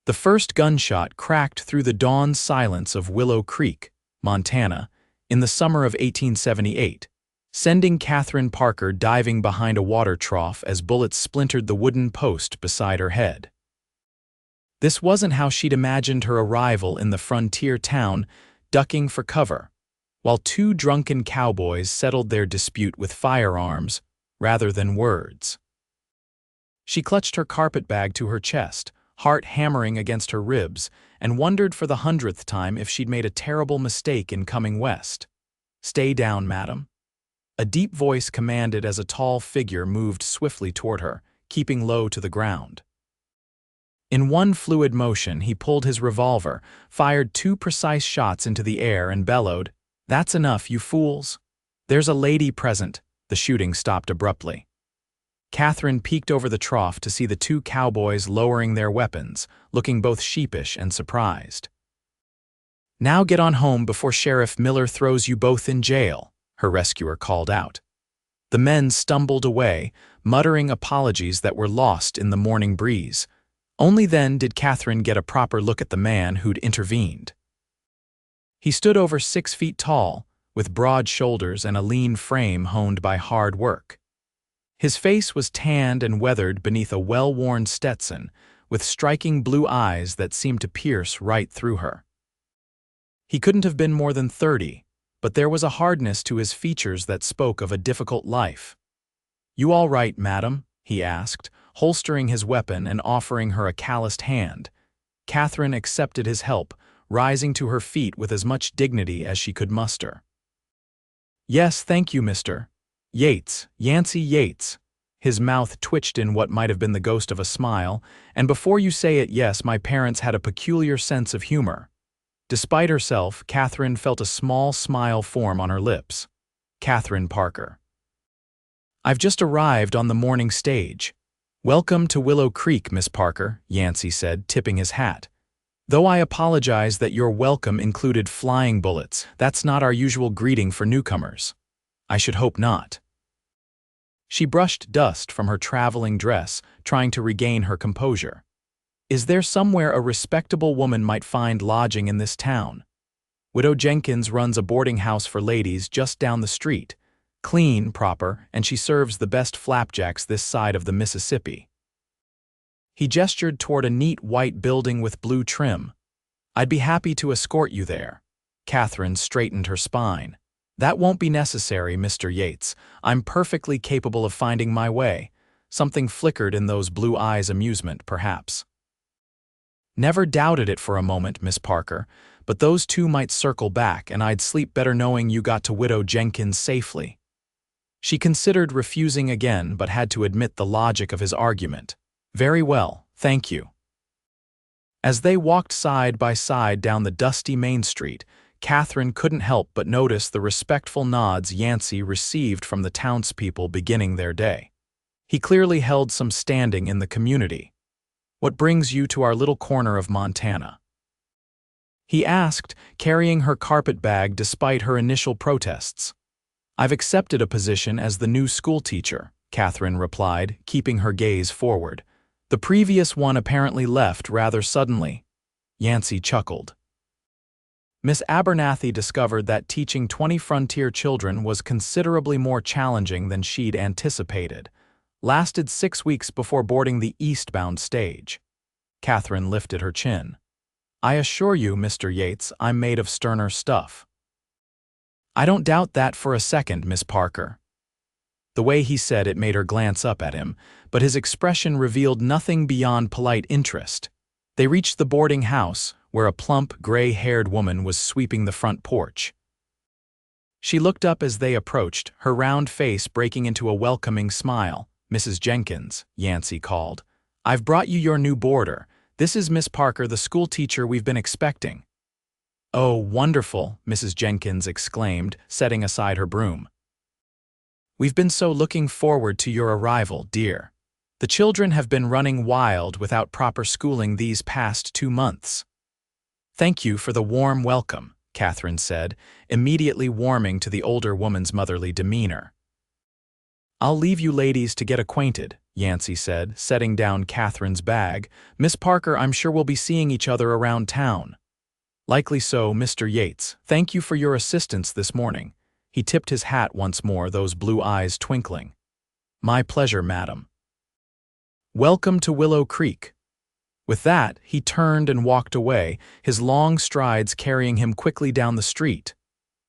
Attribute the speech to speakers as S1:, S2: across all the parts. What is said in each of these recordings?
S1: The first gunshot cracked through the dawn silence of Willow Creek, Montana, in the summer of 1878, sending Catherine Parker diving behind a water trough as bullets splintered the wooden post beside her head. This wasn't how she'd imagined her arrival in the frontier town, ducking for cover, while two drunken cowboys settled their dispute with firearms rather than words. She clutched her carpetbag to her chest, heart hammering against her ribs, and wondered for the 100th time if she'd made a terrible mistake in coming west. "Stay down, madam," a deep voice commanded as a tall figure moved swiftly toward her, keeping low to the ground. In one fluid motion, he pulled his revolver, fired 2 precise shots into the air, and bellowed, "That's enough, you fools. There's a lady present." The shooting stopped abruptly. Catherine peeked over the trough to see the 2 cowboys lowering their weapons, looking both sheepish and surprised. "Now get on home before Sheriff Miller throws you both in jail," her rescuer called out. The men stumbled away, muttering apologies that were lost in the morning breeze. Only then did Catherine get a proper look at the man who'd intervened. He stood over 6 feet tall, with broad shoulders and a lean frame honed by hard work. His face was tanned and weathered beneath a well-worn Stetson, with striking blue eyes that seemed to pierce right through her. He couldn't have been more than 30, but there was a hardness to his features that spoke of a difficult life. "You all right, madam?" he asked, holstering his weapon and offering her a calloused hand. Catherine accepted his help, rising to her feet with as much dignity as she could muster. "Yes, thank you, Mr. Yates, Yancy Yates." His mouth twitched in what might have been the ghost of a smile, "and before you say it, yes, my parents had a peculiar sense of humor." Despite herself, Catherine felt a small smile form on her lips. Catherine Parker. "I've just arrived on the morning stage." "Welcome to Willow Creek, Miss Parker," Yancy said, tipping his hat. "Though I apologize that your welcome included flying bullets, that's not our usual greeting for newcomers." "I should hope not." She brushed dust from her traveling dress, trying to regain her composure. "Is there somewhere a respectable woman might find lodging in this town? Widow Jenkins runs a boarding house for ladies just down the street. Clean, proper, and she serves the best flapjacks this side of the Mississippi." He gestured toward a neat white building with blue trim. "I'd be happy to escort you there." Catherine straightened her spine. "That won't be necessary, Mr. Yates. I'm perfectly capable of finding my way." Something flickered in those blue eyes' amusement, perhaps. "Never doubted it for a moment, Miss Parker, but those 2 might circle back, and I'd sleep better knowing you got to Widow Jenkins safely." She considered refusing again, but had to admit the logic of his argument. "Very well, thank you." As they walked side by side down the dusty Main Street, Catherine couldn't help but notice the respectful nods Yancy received from the townspeople beginning their day. He clearly held some standing in the community. "What brings you to our little corner of Montana?" he asked, carrying her carpetbag despite her initial protests. "I've accepted a position as the new schoolteacher," Catherine replied, keeping her gaze forward. "The previous one apparently left rather suddenly." Yancy chuckled. Miss Abernathy discovered that teaching 20 frontier children was considerably more challenging than she'd anticipated. Lasted 6 weeks before boarding the eastbound stage. Catherine lifted her chin. "I assure you, Mr. Yates, I'm made of sterner stuff." "I don't doubt that for a second, Miss Parker." The way he said it made her glance up at him, but his expression revealed nothing beyond polite interest. They reached the boarding house, where a plump, gray-haired woman was sweeping the front porch. She looked up as they approached, her round face breaking into a welcoming smile. "Mrs. Jenkins," Yancy called. "I've brought you your new boarder. This is Miss Parker, the schoolteacher we've been expecting." "Oh, wonderful," Mrs. Jenkins exclaimed, setting aside her broom. "We've been so looking forward to your arrival, dear. The children have been running wild without proper schooling these past 2 months." "Thank you for the warm welcome," Catherine said, immediately warming to the older woman's motherly demeanor. "I'll leave you ladies to get acquainted," Yancy said, setting down Catherine's bag. "Miss Parker, I'm sure we'll be seeing each other around town." "Likely so, Mr. Yates. Thank you for your assistance this morning." He tipped his hat once more, those blue eyes twinkling. "My pleasure, madam." "Welcome to Willow Creek." With that, he turned and walked away, his long strides carrying him quickly down the street.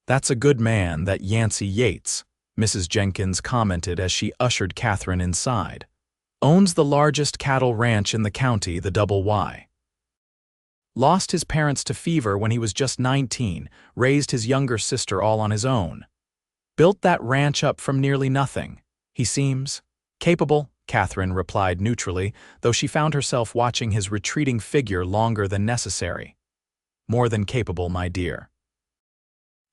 S1: "That's a good man, that Yancy Yates," Mrs. Jenkins commented as she ushered Catherine inside. "Owns the largest cattle ranch in the county, the Double Y. Lost his parents to fever when he was just 19, raised his younger sister all on his own. Built that ranch up from nearly nothing. He seems capable," Catherine replied neutrally, though she found herself watching his retreating figure longer than necessary. "More than capable, my dear.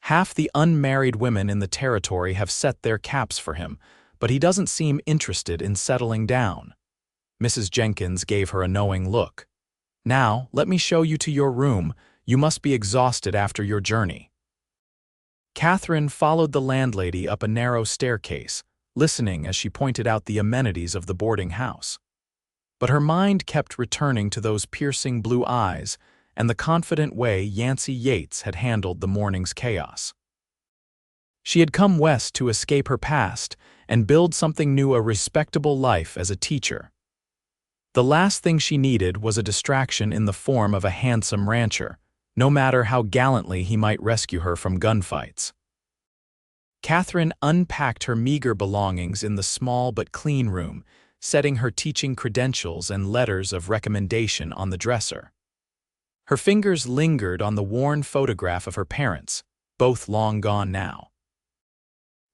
S1: Half the unmarried women in the territory have set their caps for him, but he doesn't seem interested in settling down." Mrs. Jenkins gave her a knowing look. "Now, let me show you to your room. You must be exhausted after your journey." Catherine followed the landlady up a narrow staircase, listening as she pointed out the amenities of the boarding house. But her mind kept returning to those piercing blue eyes and the confident way Yancy Yates had handled the morning's chaos. She had come west to escape her past and build something new, a respectable life as a teacher. The last thing she needed was a distraction in the form of a handsome rancher, no matter how gallantly he might rescue her from gunfights. Catherine unpacked her meager belongings in the small but clean room, setting her teaching credentials and letters of recommendation on the dresser. Her fingers lingered on the worn photograph of her parents, both long gone now.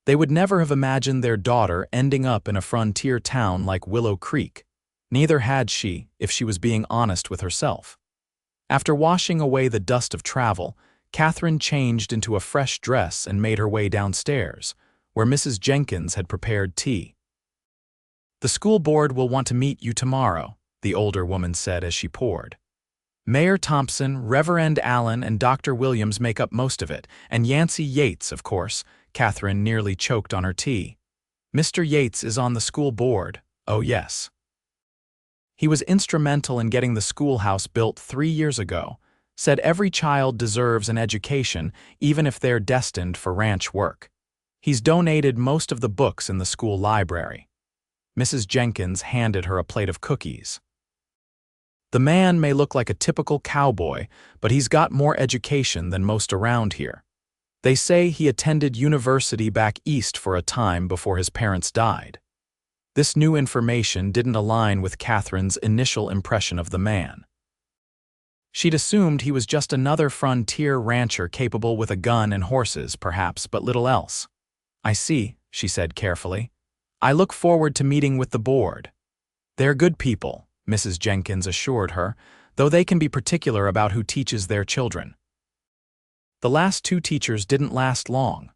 S1: They would never have imagined their daughter ending up in a frontier town like Willow Creek. Neither had she, if she was being honest with herself. After washing away the dust of travel, Catherine changed into a fresh dress and made her way downstairs, where Mrs. Jenkins had prepared tea. "The school board will want to meet you tomorrow," the older woman said as she poured. "Mayor Thompson, Reverend Allen, and Dr. Williams make up most of it, and Yancy Yates, of course." Catherine nearly choked on her tea. "Mr. Yates is on the school board. Oh, yes. He was instrumental in getting the schoolhouse built 3 years ago. Said every child deserves an education, even if they're destined for ranch work. He's donated most of the books in the school library." Mrs. Jenkins handed her a plate of cookies. "The man may look like a typical cowboy, but he's got more education than most around here. They say he attended university back east for a time before his parents died." This new information didn't align with Catherine's initial impression of the man. She'd assumed he was just another frontier rancher capable with a gun and horses, perhaps, but little else. "I see," she said carefully. "I look forward to meeting with the board." "They're good people," Mrs. Jenkins assured her, "though they can be particular about who teaches their children." The last 2 teachers didn't last long.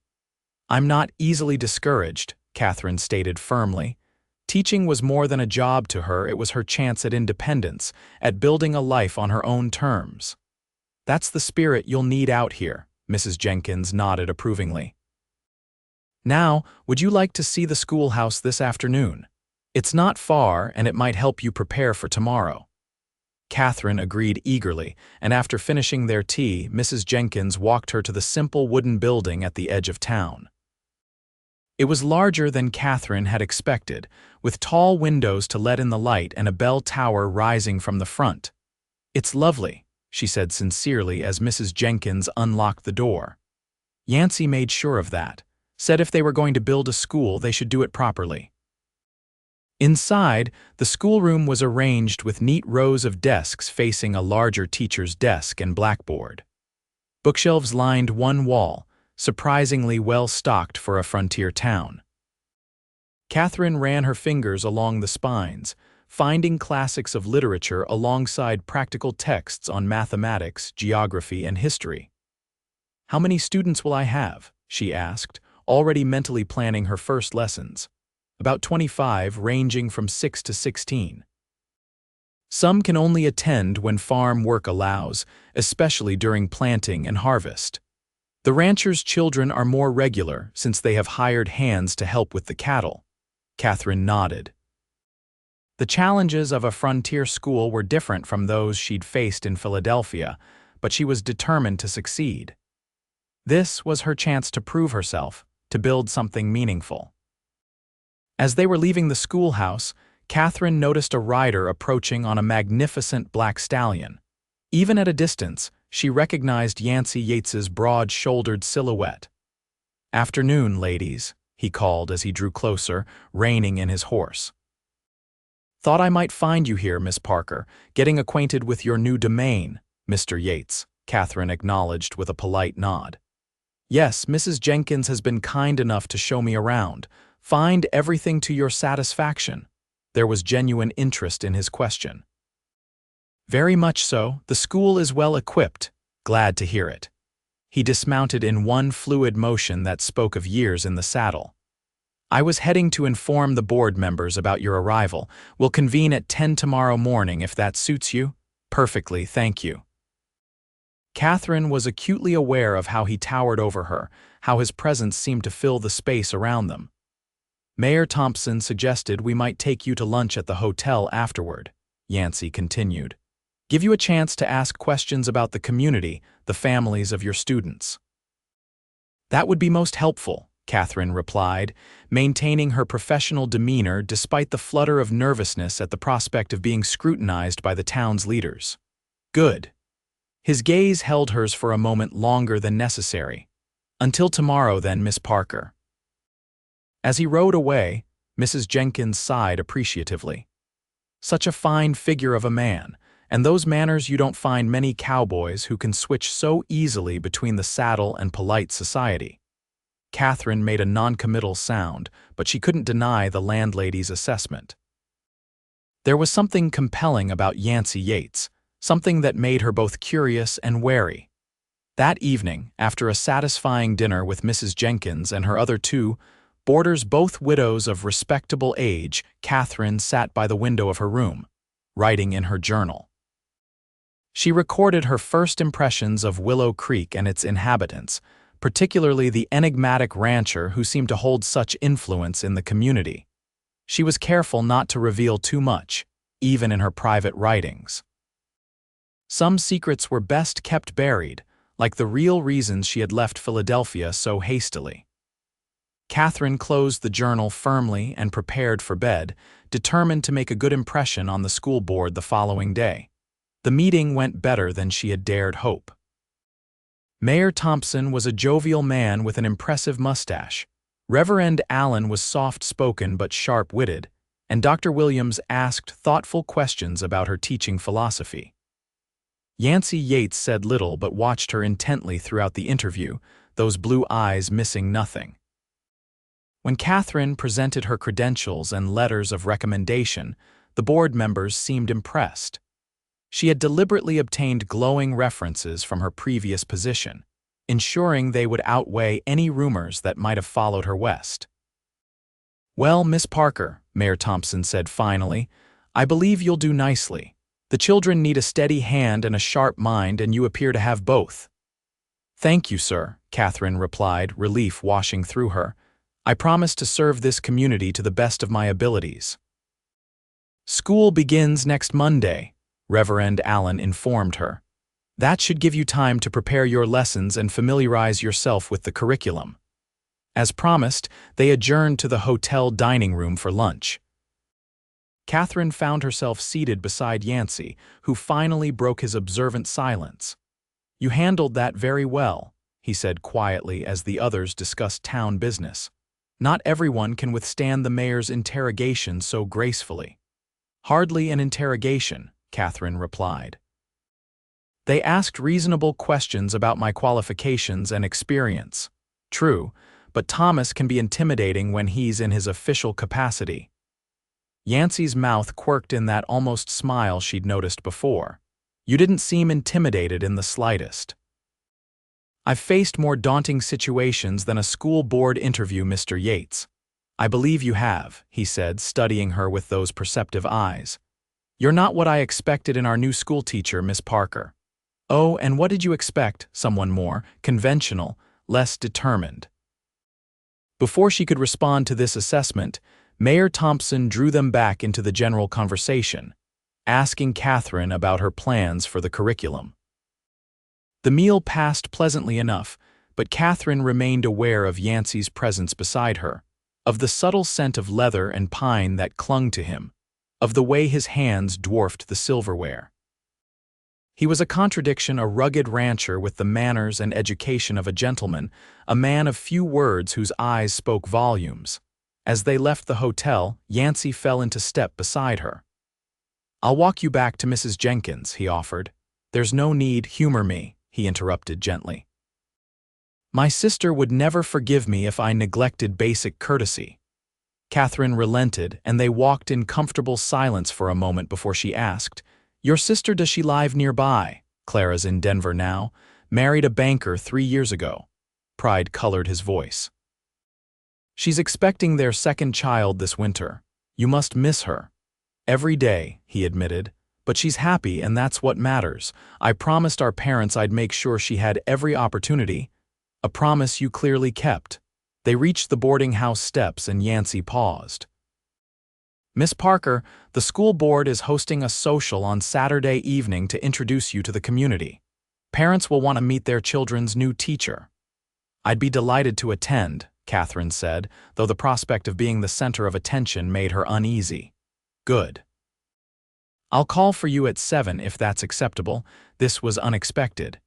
S1: "I'm not easily discouraged," Catherine stated firmly. Teaching was more than a job to her, it was her chance at independence, at building a life on her own terms. "That's the spirit you'll need out here," Mrs. Jenkins nodded approvingly. "Now, would you like to see the schoolhouse this afternoon? It's not far, and it might help you prepare for tomorrow." Catherine agreed eagerly, and after finishing their tea, Mrs. Jenkins walked her to the simple wooden building at the edge of town. It was larger than Catherine had expected, with tall windows to let in the light and a bell tower rising from the front. "It's lovely," she said sincerely as Mrs. Jenkins unlocked the door. Yancy made sure of that, said if they were going to build a school, they should do it properly. Inside, the schoolroom was arranged with neat rows of desks facing a larger teacher's desk and blackboard. Bookshelves lined one wall, surprisingly well stocked for a frontier town. Catherine ran her fingers along the spines, finding classics of literature alongside practical texts on mathematics, geography, and history. "How many students will I have?" she asked, already mentally planning her first lessons. "About 25, ranging from 6 to 16. Some can only attend when farm work allows, especially during planting and harvest. The ranchers' children are more regular since they have hired hands to help with the cattle." Catherine nodded. The challenges of a frontier school were different from those she'd faced in Philadelphia, but she was determined to succeed. This was her chance to prove herself, to build something meaningful. As they were leaving the schoolhouse, Catherine noticed a rider approaching on a magnificent black stallion. Even at a distance, she recognized Yancy Yates's broad-shouldered silhouette. "Afternoon, ladies," he called as he drew closer, reining in his horse. "Thought I might find you here, Miss Parker, getting acquainted with your new domain, Mr. Yates," Catherine acknowledged with a polite nod. "Yes, Mrs. Jenkins has been kind enough to show me around. Find everything to your satisfaction." There was genuine interest in his question. "Very much so. The school is well equipped. Glad to hear it." He dismounted in one fluid motion that spoke of years in the saddle. "I was heading to inform the board members about your arrival. We'll convene at 10 tomorrow morning if that suits you." "Perfectly, thank you." Catherine was acutely aware of how he towered over her, how his presence seemed to fill the space around them. "Mayor Thompson suggested we might take you to lunch at the hotel afterward," Yancy continued. "Give you a chance to ask questions about the community, the families of your students." "That would be most helpful," Catherine replied, maintaining her professional demeanor despite the flutter of nervousness at the prospect of being scrutinized by the town's leaders. "Good." His gaze held hers for a moment longer than necessary. "Until tomorrow then, Miss Parker." As he rode away, Mrs. Jenkins sighed appreciatively. "Such a fine figure of a man, and those manners you don't find many cowboys who can switch so easily between the saddle and polite society." Catherine made a noncommittal sound, but she couldn't deny the landlady's assessment. There was something compelling about Yancy Yates, something that made her both curious and wary. That evening, after a satisfying dinner with Mrs. Jenkins and her other two boarders, both widows of respectable age, Catherine sat by the window of her room, writing in her journal. She recorded her first impressions of Willow Creek and its inhabitants, particularly the enigmatic rancher who seemed to hold such influence in the community. She was careful not to reveal too much, even in her private writings. Some secrets were best kept buried, like the real reasons she had left Philadelphia so hastily. Catherine closed the journal firmly and prepared for bed, determined to make a good impression on the school board the following day. The meeting went better than she had dared hope. Mayor Thompson was a jovial man with an impressive mustache. Reverend Allen was soft-spoken but sharp-witted, and Dr. Williams asked thoughtful questions about her teaching philosophy. Yancy Yates said little but watched her intently throughout the interview, those blue eyes missing nothing. When Catherine presented her credentials and letters of recommendation, the board members seemed impressed. She had deliberately obtained glowing references from her previous position, ensuring they would outweigh any rumors that might have followed her west. "Well, Miss Parker," Mayor Thompson said finally, "I believe you'll do nicely. The children need a steady hand and a sharp mind, and you appear to have both." "Thank you, sir," Catherine replied, relief washing through her. "I promise to serve this community to the best of my abilities." "School begins next Monday," Reverend Allen informed her. "That should give you time to prepare your lessons and familiarize yourself with the curriculum." As promised, they adjourned to the hotel dining room for lunch. Catherine found herself seated beside Yancy, who finally broke his observant silence. "You handled that very well," he said quietly as the others discussed town business. "Not everyone can withstand the mayor's interrogation so gracefully." "Hardly an interrogation," Catherine replied. "They asked reasonable questions about my qualifications and experience." "True, but Thomas can be intimidating when he's in his official capacity." Yancy's mouth quirked in that almost smile she'd noticed before. "You didn't seem intimidated in the slightest." "I've faced more daunting situations than a school board interview, Mr. Yates." "I believe you have," he said, studying her with those perceptive eyes. "You're not what I expected in our new schoolteacher, Miss Parker." "Oh, and what did you expect? Someone more conventional, less determined." Before she could respond to this assessment, Mayor Thompson drew them back into the general conversation, asking Catherine about her plans for the curriculum. The meal passed pleasantly enough, but Catherine remained aware of Yancy's presence beside her, of the subtle scent of leather and pine that clung to him, of the way his hands dwarfed the silverware. He was a contradiction, a rugged rancher with the manners and education of a gentleman, a man of few words whose eyes spoke volumes. As they left the hotel, Yancy fell into step beside her. "I'll walk you back to Mrs. Jenkins," he offered. "There's no need, humor me," he interrupted gently. "My sister would never forgive me if I neglected basic courtesy." Catherine relented, and they walked in comfortable silence for a moment before she asked, "Your sister, does she live nearby?" "Clara's in Denver now. Married a banker 3 years ago." Pride colored his voice. "She's expecting their second child this winter. You must miss her." "Every day," he admitted. "But she's happy, and that's what matters. I promised our parents I'd make sure she had every opportunity. A promise you clearly kept." They reached the boarding house steps, and Yancy paused. "Miss Parker, the school board is hosting a social on Saturday evening to introduce you to the community. Parents will want to meet their children's new teacher." "I'd be delighted to attend," Catherine said, though the prospect of being the center of attention made her uneasy. "Good. I'll call for you at 7 if that's acceptable." This was unexpected.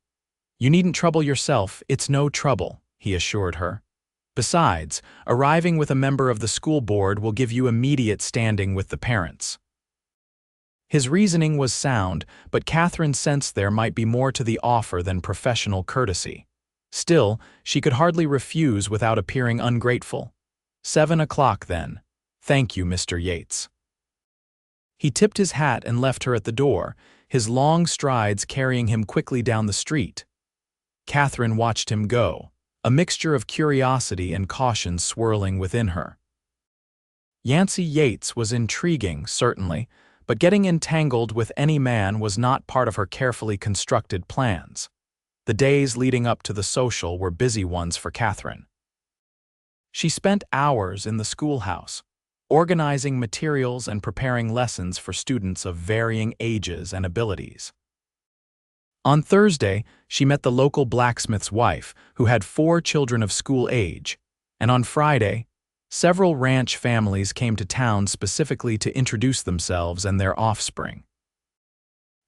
S1: "You needn't trouble yourself, it's no trouble," he assured her. "Besides, arriving with a member of the school board will give you immediate standing with the parents." His reasoning was sound, but Catherine sensed there might be more to the offer than professional courtesy. Still, she could hardly refuse without appearing ungrateful. 7 o'clock then. "Thank you, Mr. Yates." He tipped his hat and left her at the door, his long strides carrying him quickly down the street. Catherine watched him go, a mixture of curiosity and caution swirling within her. Yancy Yates was intriguing, certainly, but getting entangled with any man was not part of her carefully constructed plans. The days leading up to the social were busy ones for Catherine. She spent hours in the schoolhouse, organizing materials and preparing lessons for students of varying ages and abilities. On Thursday, she met the local blacksmith's wife, who had 4 children of school age, and on Friday, several ranch families came to town specifically to introduce themselves and their offspring.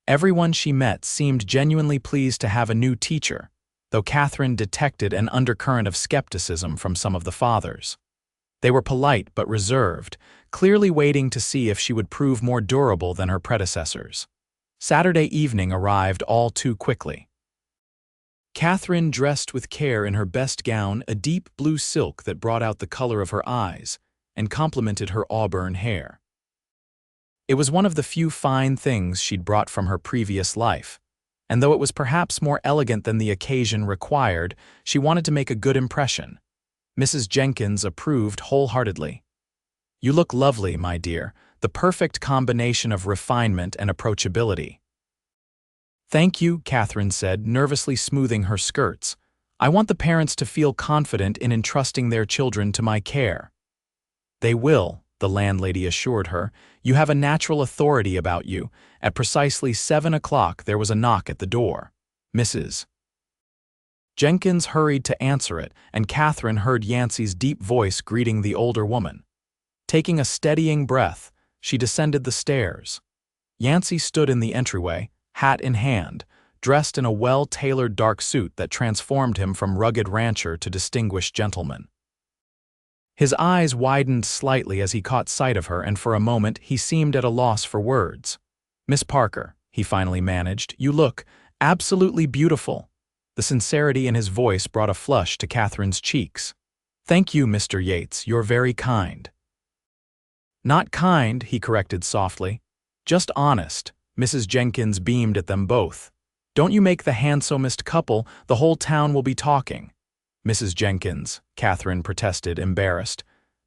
S1: Everyone she met seemed genuinely pleased to have a new teacher, though Catherine detected an undercurrent of skepticism from some of the fathers. They were polite but reserved, clearly waiting to see if she would prove more durable than her predecessors. Saturday evening arrived all too quickly. Catherine dressed with care in her best gown, a deep blue silk that brought out the color of her eyes and complemented her auburn hair. It was one of the few fine things she'd brought from her previous life, and though it was perhaps more elegant than the occasion required, she wanted to make a good impression. Mrs. Jenkins approved wholeheartedly. "You look lovely, my dear, the perfect combination of refinement and approachability." "Thank you," Catherine said, nervously smoothing her skirts. "I want the parents to feel confident in entrusting their children to my care." "They will," the landlady assured her. "You have a natural authority about you." At precisely 7 o'clock there was a knock at the door. Mrs. Jenkins hurried to answer it, and Catherine heard Yancy's deep voice greeting the older woman. Taking a steadying breath, she descended the stairs. Yancy stood in the entryway, hat in hand, dressed in a well-tailored dark suit that transformed him from rugged rancher to distinguished gentleman. His eyes widened slightly as he caught sight of her, and for a moment he seemed at a loss for words. "Miss Parker," he finally managed, "you look absolutely beautiful." The sincerity in his voice brought a flush to Catherine's cheeks. "Thank you, Mr. Yates, you're very kind." "Not kind," he corrected softly. "Just honest." Mrs. Jenkins beamed at them both. "Don't you make the handsomest couple, the whole town will be talking." "Mrs. Jenkins," Catherine protested, embarrassed.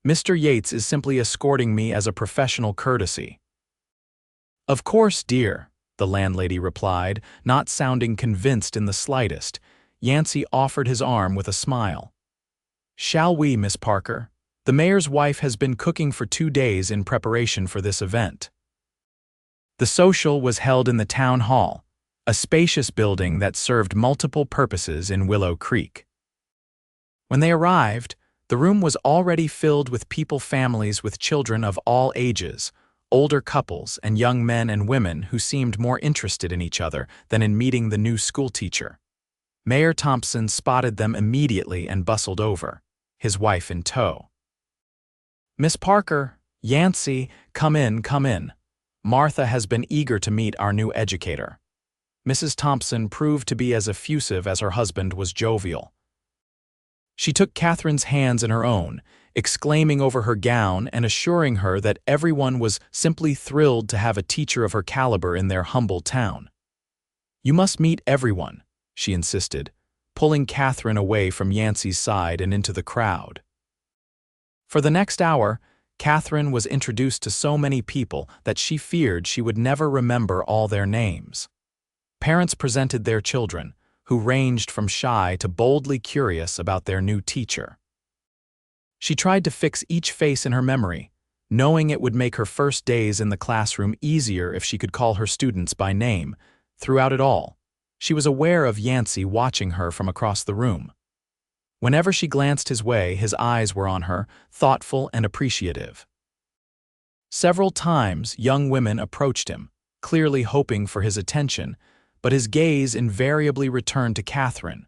S1: "Mr. Yates is simply escorting me as a professional courtesy." "Of course, dear," the landlady replied, not sounding convinced in the slightest. Yancy offered his arm with a smile. "Shall we, Miss Parker?" The mayor's wife has been cooking for 2 days in preparation for this event. The social was held in the town hall, a spacious building that served multiple purposes in Willow Creek. When they arrived, the room was already filled with families with children of all ages, older couples and young men and women who seemed more interested in each other than in meeting the new schoolteacher. Mayor Thompson spotted them immediately and bustled over, his wife in tow. "Miss Parker, Yancy, come in, come in. Martha has been eager to meet our new educator." Mrs. Thompson proved to be as effusive as her husband was jovial. She took Catherine's hands in her own, exclaiming over her gown and assuring her that everyone was simply thrilled to have a teacher of her caliber in their humble town. "You must meet everyone," she insisted, pulling Catherine away from Yancy's side and into the crowd. For the next hour, Catherine was introduced to so many people that she feared she would never remember all their names. Parents presented their children, who ranged from shy to boldly curious about their new teacher. She tried to fix each face in her memory, knowing it would make her first days in the classroom easier if she could call her students by name. Throughout it all, she was aware of Yancy watching her from across the room. Whenever she glanced his way, his eyes were on her, thoughtful and appreciative. Several times, young women approached him, clearly hoping for his attention, but his gaze invariably returned to Catherine.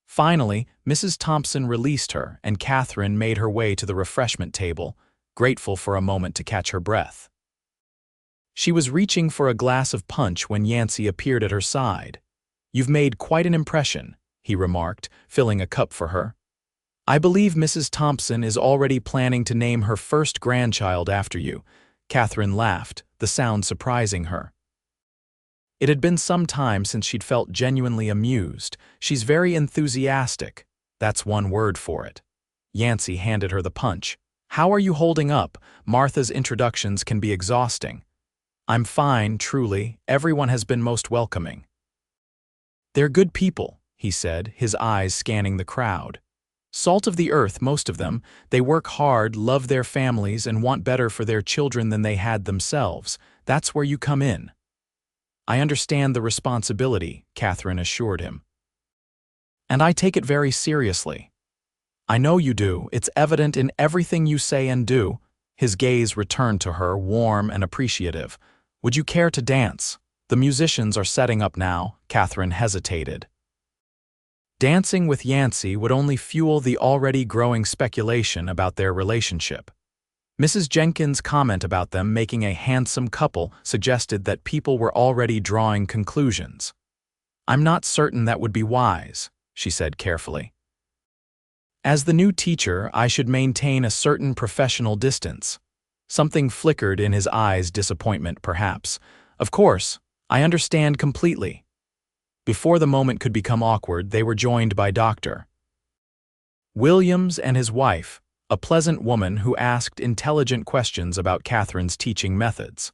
S1: Finally, Mrs. Thompson released her, and Catherine made her way to the refreshment table, grateful for a moment to catch her breath. She was reaching for a glass of punch when Yancy appeared at her side. "You've made quite an impression," he remarked, filling a cup for her. "I believe Mrs. Thompson is already planning to name her first grandchild after you." Catherine laughed, the sound surprising her. It had been some time since she'd felt genuinely amused. "She's very enthusiastic. That's one word for it." Yancy handed her the punch. "How are you holding up? Martha's introductions can be exhausting." "I'm fine, truly. Everyone has been most welcoming." "They're good people," he said, his eyes scanning the crowd. "Salt of the earth, most of them. They work hard, love their families, and want better for their children than they had themselves. That's where you come in." "I understand the responsibility," Catherine assured him. "And I take it very seriously." "I know you do. It's evident in everything you say and do." His gaze returned to her, warm and appreciative. "Would you care to dance? The musicians are setting up now." Catherine hesitated. Dancing with Yancy would only fuel the already growing speculation about their relationship. Mrs. Jenkins' comment about them making a handsome couple suggested that people were already drawing conclusions. "I'm not certain that would be wise," she said carefully. "As the new teacher, I should maintain a certain professional distance." Something flickered in his eyes, disappointment perhaps. "Of course, I understand completely." Before the moment could become awkward, they were joined by Dr. Williams and his wife, a pleasant woman who asked intelligent questions about Catherine's teaching methods.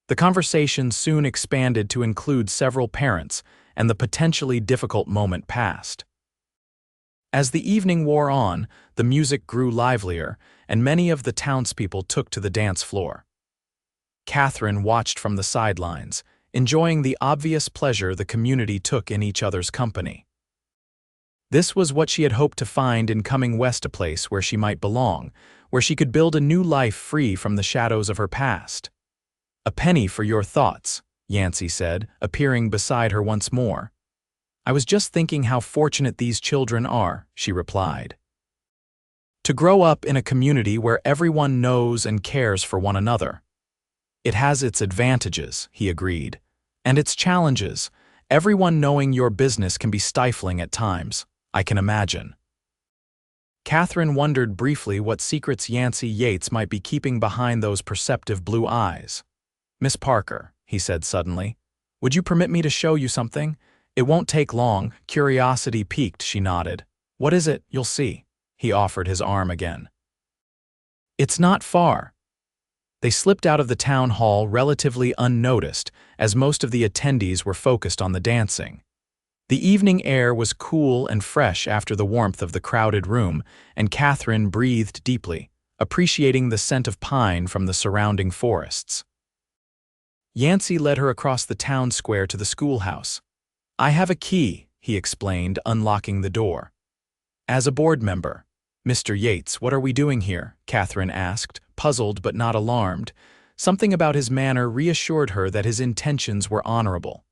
S1: The conversation soon expanded to include several parents, and the potentially difficult moment passed. As the evening wore on, the music grew livelier, and many of the townspeople took to the dance floor. Catherine watched from the sidelines, enjoying the obvious pleasure the community took in each other's company. This was what she had hoped to find in coming west, a place where she might belong, where she could build a new life free from the shadows of her past. "A penny for your thoughts," Yancy said, appearing beside her once more. "I was just thinking how fortunate these children are," she replied. "To grow up in a community where everyone knows and cares for one another." "It has its advantages," he agreed, "and its challenges. Everyone knowing your business can be stifling at times, I can imagine." Catherine wondered briefly what secrets Yancy Yates might be keeping behind those perceptive blue eyes. "Miss Parker," he said suddenly, "would you permit me to show you something? It won't take long." Curiosity piqued, she nodded. "What is it? You'll see." He offered his arm again. "It's not far." They slipped out of the town hall relatively unnoticed, as most of the attendees were focused on the dancing. The evening air was cool and fresh after the warmth of the crowded room, and Catherine breathed deeply, appreciating the scent of pine from the surrounding forests. Yancy led her across the town square to the schoolhouse. "I have a key," he explained, unlocking the door. "As a board member." "Mr. Yates, what are we doing here?" Catherine asked, puzzled but not alarmed. Something about his manner reassured her that his intentions were honorable.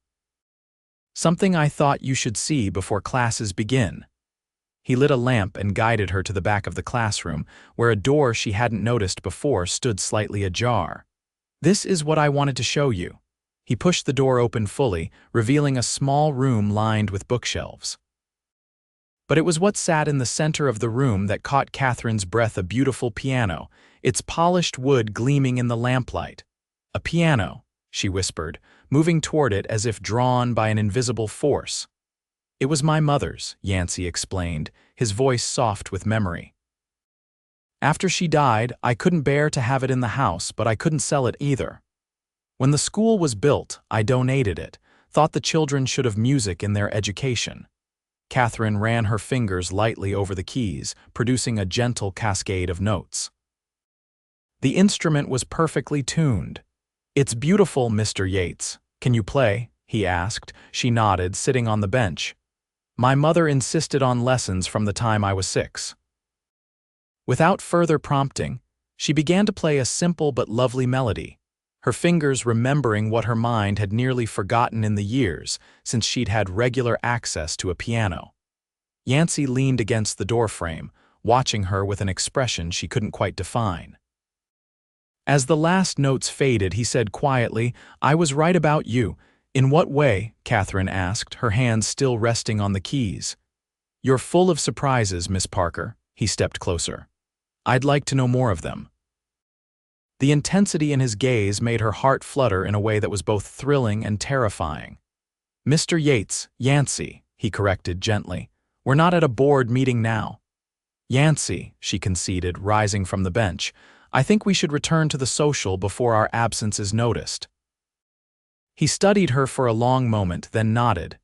S1: "Something I thought you should see before classes begin." He lit a lamp and guided her to the back of the classroom, where a door she hadn't noticed before stood slightly ajar. "This is what I wanted to show you." He pushed the door open fully, revealing a small room lined with bookshelves. But it was what sat in the center of the room that caught Catherine's breath: a beautiful piano, its polished wood gleaming in the lamplight. "A piano," she whispered, moving toward it as if drawn by an invisible force. "It was my mother's," Yancy explained, his voice soft with memory. "After she died, I couldn't bear to have it in the house, but I couldn't sell it either. When the school was built, I donated it, thought the children should have music in their education." Catherine ran her fingers lightly over the keys, producing a gentle cascade of notes. The instrument was perfectly tuned. "It's beautiful, Mr. Yates. Can you play?" he asked. She nodded, sitting on the bench. "My mother insisted on lessons from the time I was 6. Without further prompting, she began to play a simple but lovely melody, her fingers remembering what her mind had nearly forgotten in the years since she'd had regular access to a piano. Yancy leaned against the doorframe, watching her with an expression she couldn't quite define. As the last notes faded, he said quietly, "I was right about you." "In what way?" Catherine asked, her hands still resting on the keys. "You're full of surprises, Miss Parker." He stepped closer. "I'd like to know more of them." The intensity in his gaze made her heart flutter in a way that was both thrilling and terrifying. "Mr. Yates, Yancy," he corrected gently. "We're not at a board meeting now." "Yancy," she conceded, rising from the bench, "I think we should return to the social before our absence is noticed." He studied her for a long moment, then nodded.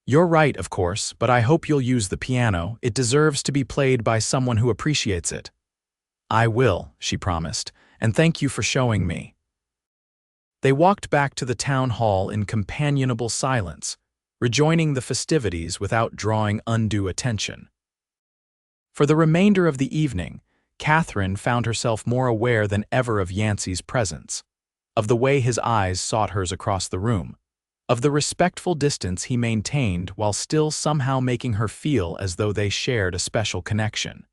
S1: "You're right, of course, but I hope you'll use the piano. It deserves to be played by someone who appreciates it." "I will," she promised, "and thank you for showing me." They walked back to the town hall in companionable silence, rejoining the festivities without drawing undue attention. For the remainder of the evening, Catherine found herself more aware than ever of Yancy's presence, of the way his eyes sought hers across the room, of the respectful distance he maintained while still somehow making her feel as though they shared a special connection.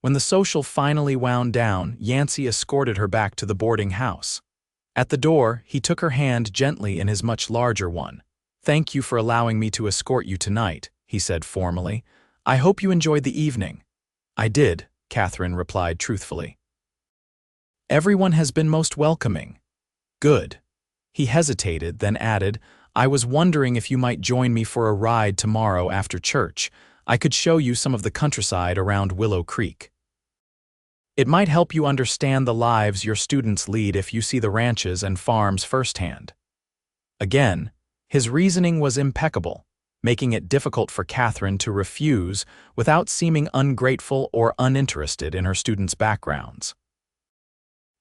S1: When the social finally wound down, Yancy escorted her back to the boarding house. At the door, he took her hand gently in his much larger one. "Thank you for allowing me to escort you tonight," he said formally. "I hope you enjoyed the evening." "I did," Catherine replied truthfully. "Everyone has been most welcoming." "Good." He hesitated, then added, "I was wondering if you might join me for a ride tomorrow after church. I could show you some of the countryside around Willow Creek. It might help you understand the lives your students lead if you see the ranches and farms firsthand." Again, his reasoning was impeccable, making it difficult for Catherine to refuse without seeming ungrateful or uninterested in her students' backgrounds.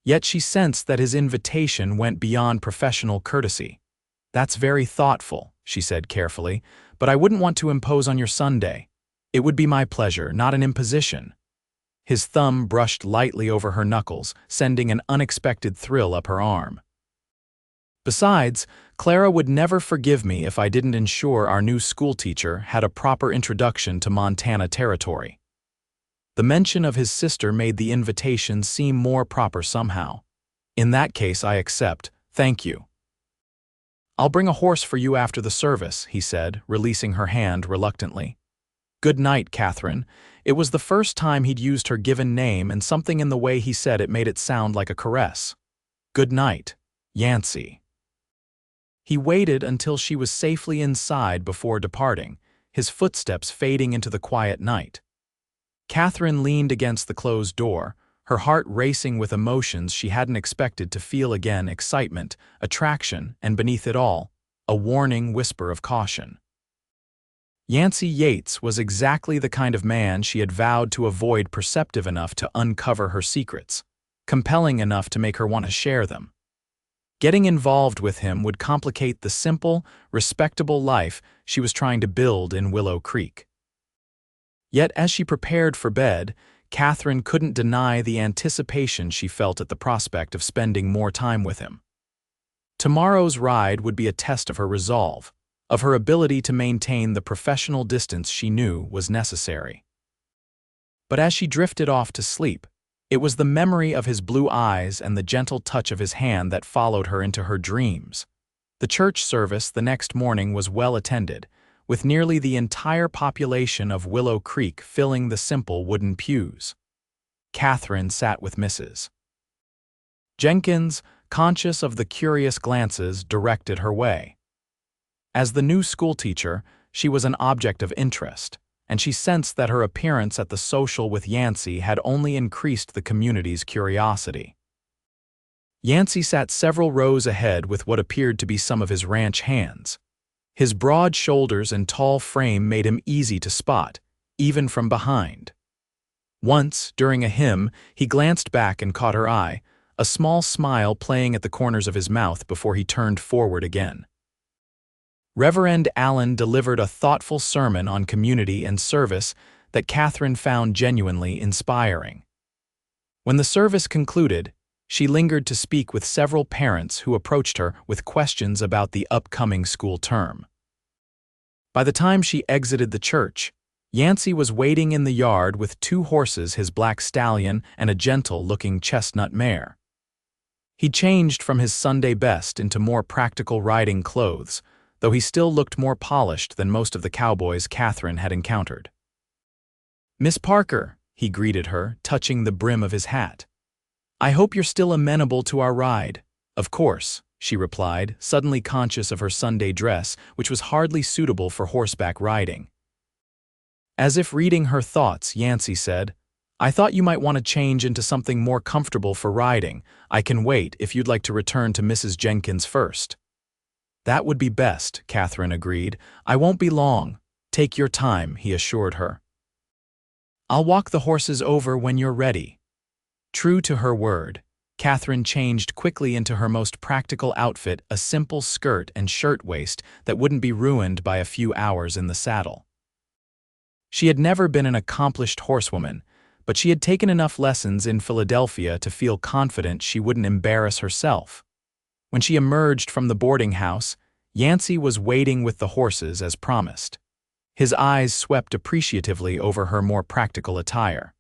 S1: Yet she sensed that his invitation went beyond professional courtesy. "That's very thoughtful," she said carefully, "but I wouldn't want to impose on your Sunday. It would be my pleasure, not an imposition." His thumb brushed lightly over her knuckles, sending an unexpected thrill up her arm. "Besides, Clara would never forgive me if I didn't ensure our new schoolteacher had a proper introduction to Montana territory." The mention of his sister made the invitation seem more proper somehow. "In that case, I accept. Thank you." "I'll bring a horse for you after the service," he said, releasing her hand reluctantly. "Good night, Catherine." It was the first time he'd used her given name, and something in the way he said it made it sound like a caress. "Good night, Yancy." He waited until she was safely inside before departing, his footsteps fading into the quiet night. Catherine leaned against the closed door, her heart racing with emotions she hadn't expected to feel again: excitement, attraction, and beneath it all, a warning whisper of caution. Yancy Yates was exactly the kind of man she had vowed to avoid, perceptive enough to uncover her secrets, compelling enough to make her want to share them. Getting involved with him would complicate the simple, respectable life she was trying to build in Willow Creek. Yet as she prepared for bed, Catherine couldn't deny the anticipation she felt at the prospect of spending more time with him. Tomorrow's ride would be a test of her resolve, of her ability to maintain the professional distance she knew was necessary. But as she drifted off to sleep, it was the memory of his blue eyes and the gentle touch of his hand that followed her into her dreams. The church service the next morning was well attended, with nearly the entire population of Willow Creek filling the simple wooden pews. Catherine sat with Mrs. Jenkins, conscious of the curious glances directed her way. As the new schoolteacher, she was an object of interest, and she sensed that her appearance at the social with Yancy had only increased the community's curiosity. Yancy sat several rows ahead with what appeared to be some of his ranch hands. His broad shoulders and tall frame made him easy to spot, even from behind. Once, during a hymn, he glanced back and caught her eye, a small smile playing at the corners of his mouth before he turned forward again. Reverend Allen delivered a thoughtful sermon on community and service that Catherine found genuinely inspiring. When the service concluded, she lingered to speak with several parents who approached her with questions about the upcoming school term. By the time she exited the church, Yancy was waiting in the yard with 2 horses, his black stallion and a gentle-looking chestnut mare. He changed from his Sunday best into more practical riding clothes, though he still looked more polished than most of the cowboys Catherine had encountered. "Miss Parker," he greeted her, touching the brim of his hat. "I hope you're still amenable to our ride." "Of course," she replied, suddenly conscious of her Sunday dress, which was hardly suitable for horseback riding. As if reading her thoughts, Yancy said, "I thought you might want to change into something more comfortable for riding. I can wait if you'd like to return to Mrs. Jenkins first." "That would be best," Catherine agreed. "I won't be long. Take your time," he assured her. "I'll walk the horses over when you're ready." True to her word, Catherine changed quickly into her most practical outfit, a simple skirt and shirtwaist that wouldn't be ruined by a few hours in the saddle. She had never been an accomplished horsewoman, but she had taken enough lessons in Philadelphia to feel confident she wouldn't embarrass herself. When she emerged from the boarding house, Yancy was waiting with the horses as promised. His eyes swept appreciatively over her more practical attire.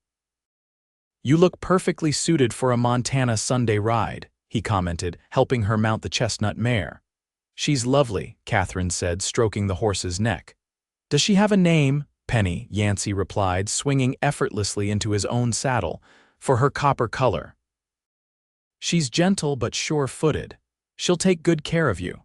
S1: "You look perfectly suited for a Montana Sunday ride," he commented, helping her mount the chestnut mare. "She's lovely," Catherine said, stroking the horse's neck. "Does she have a name?" "Penny," Yancy replied, swinging effortlessly into his own saddle, "for her copper color. She's gentle but sure-footed. She'll take good care of you."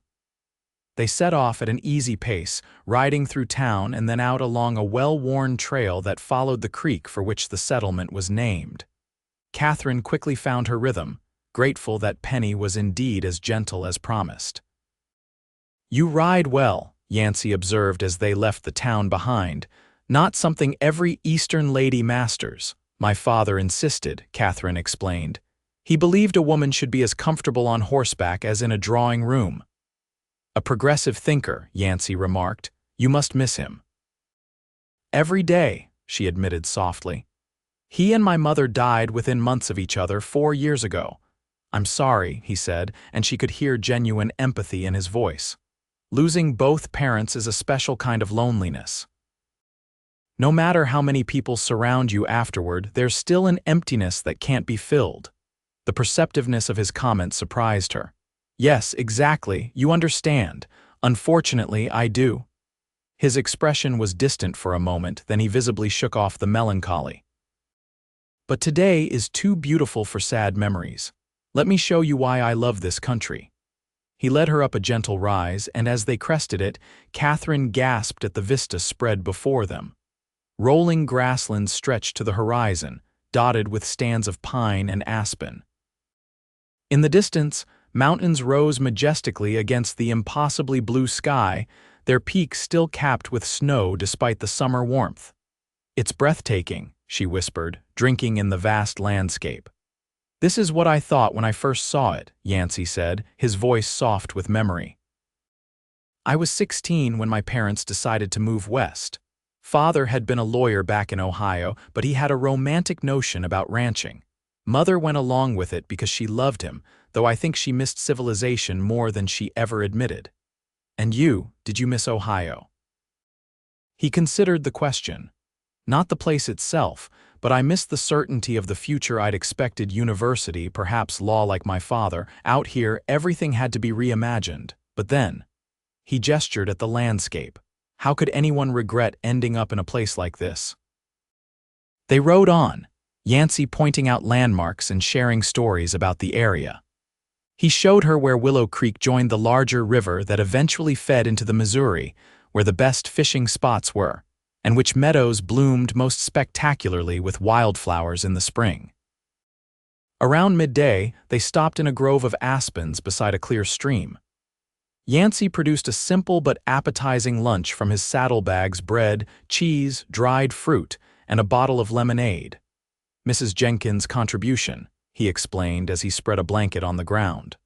S1: They set off at an easy pace, riding through town and then out along a well-worn trail that followed the creek for which the settlement was named. Catherine quickly found her rhythm, grateful that Penny was indeed as gentle as promised. "You ride well," Yancy observed as they left the town behind. "Not something every Eastern lady masters. My father insisted," Catherine explained. "He believed a woman should be as comfortable on horseback as in a drawing room." "A progressive thinker," Yancy remarked. "You must miss him." "Every day," she admitted softly. "He and my mother died within months of each other 4 years ago." "I'm sorry," he said, and she could hear genuine empathy in his voice. "Losing both parents is a special kind of loneliness. No matter how many people surround you afterward, there's still an emptiness that can't be filled." The perceptiveness of his comment surprised her. "Yes, exactly, you understand. Unfortunately, I do." His expression was distant for a moment, then he visibly shook off the melancholy. "But today is too beautiful for sad memories. Let me show you why I love this country." He led her up a gentle rise, and as they crested it, Catherine gasped at the vista spread before them. Rolling grasslands stretched to the horizon, dotted with stands of pine and aspen. In the distance, mountains rose majestically against the impossibly blue sky their peaks still capped with snow despite the summer warmth. "It's breathtaking," she whispered, drinking in the vast landscape. "This is what I thought when I first saw it," Yancy said, his voice soft with memory. "I was 16 when my parents decided to move west. Father had been a lawyer back in Ohio, but he had a romantic notion about ranching. Mother went along with it because she loved him, though I think she missed civilization more than she ever admitted. And you, did you miss Ohio?" He considered the question. "Not the place itself, but I missed the certainty of the future I'd expected. University, perhaps law like my father. Out here, everything had to be reimagined. But then..." He gestured at the landscape. How could anyone regret ending up in a place like this? They rode on, Yancy pointing out landmarks and sharing stories about the area. He showed her where Willow Creek joined the larger river that eventually fed into the Missouri, where the best fishing spots were, and which meadows bloomed most spectacularly with wildflowers in the spring. Around midday, they stopped in a grove of aspens beside a clear stream. Yancy produced a simple but appetizing lunch from his saddlebags: bread, cheese, dried fruit, and a bottle of lemonade. "Mrs. Jenkins' contribution," he explained as he spread a blanket on the ground.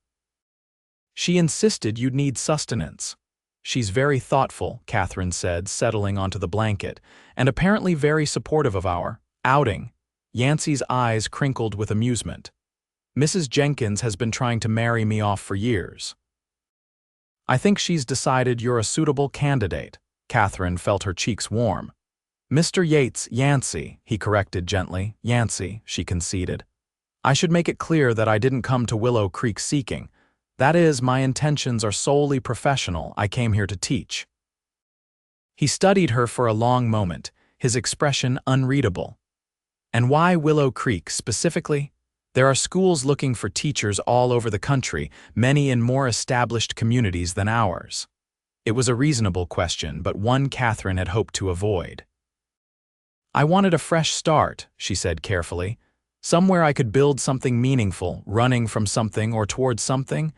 S1: "She insisted you'd need sustenance." "She's very thoughtful," Catherine said, settling onto the blanket, "and apparently very supportive of our outing." Yancy's eyes crinkled with amusement. "Mrs. Jenkins has been trying to marry me off for years." "I think she's decided you're a suitable candidate." Catherine felt her cheeks warm. "Mr. Yates, Yancy," he corrected gently. "Yancy," she conceded. "I should make it clear that I didn't come to Willow Creek seeking. That is, my intentions are solely professional. I came here to teach." He studied her for a long moment, his expression unreadable. "And why Willow Creek specifically?" "There are schools looking for teachers all over the country, many in more established communities than ours." It was a reasonable question, but one Catherine had hoped to avoid. "I wanted a fresh start," she said carefully. "Somewhere I could build something meaningful, running from something or towards something."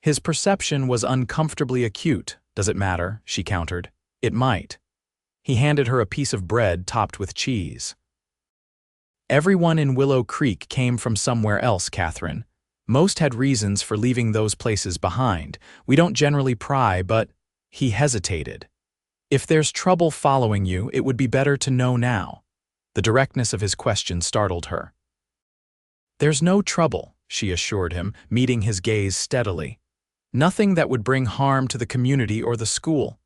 S1: His perception was uncomfortably acute. "Does it matter?" she countered. "It might." He handed her a piece of bread topped with cheese. "Everyone in Willow Creek came from somewhere else, Catherine. Most had reasons for leaving those places behind. We don't generally pry, but..." He hesitated. "If there's trouble following you, it would be better to know now." The directness of his question startled her. "There's no trouble," she assured him, meeting his gaze steadily. "Nothing that would bring harm to the community or the school."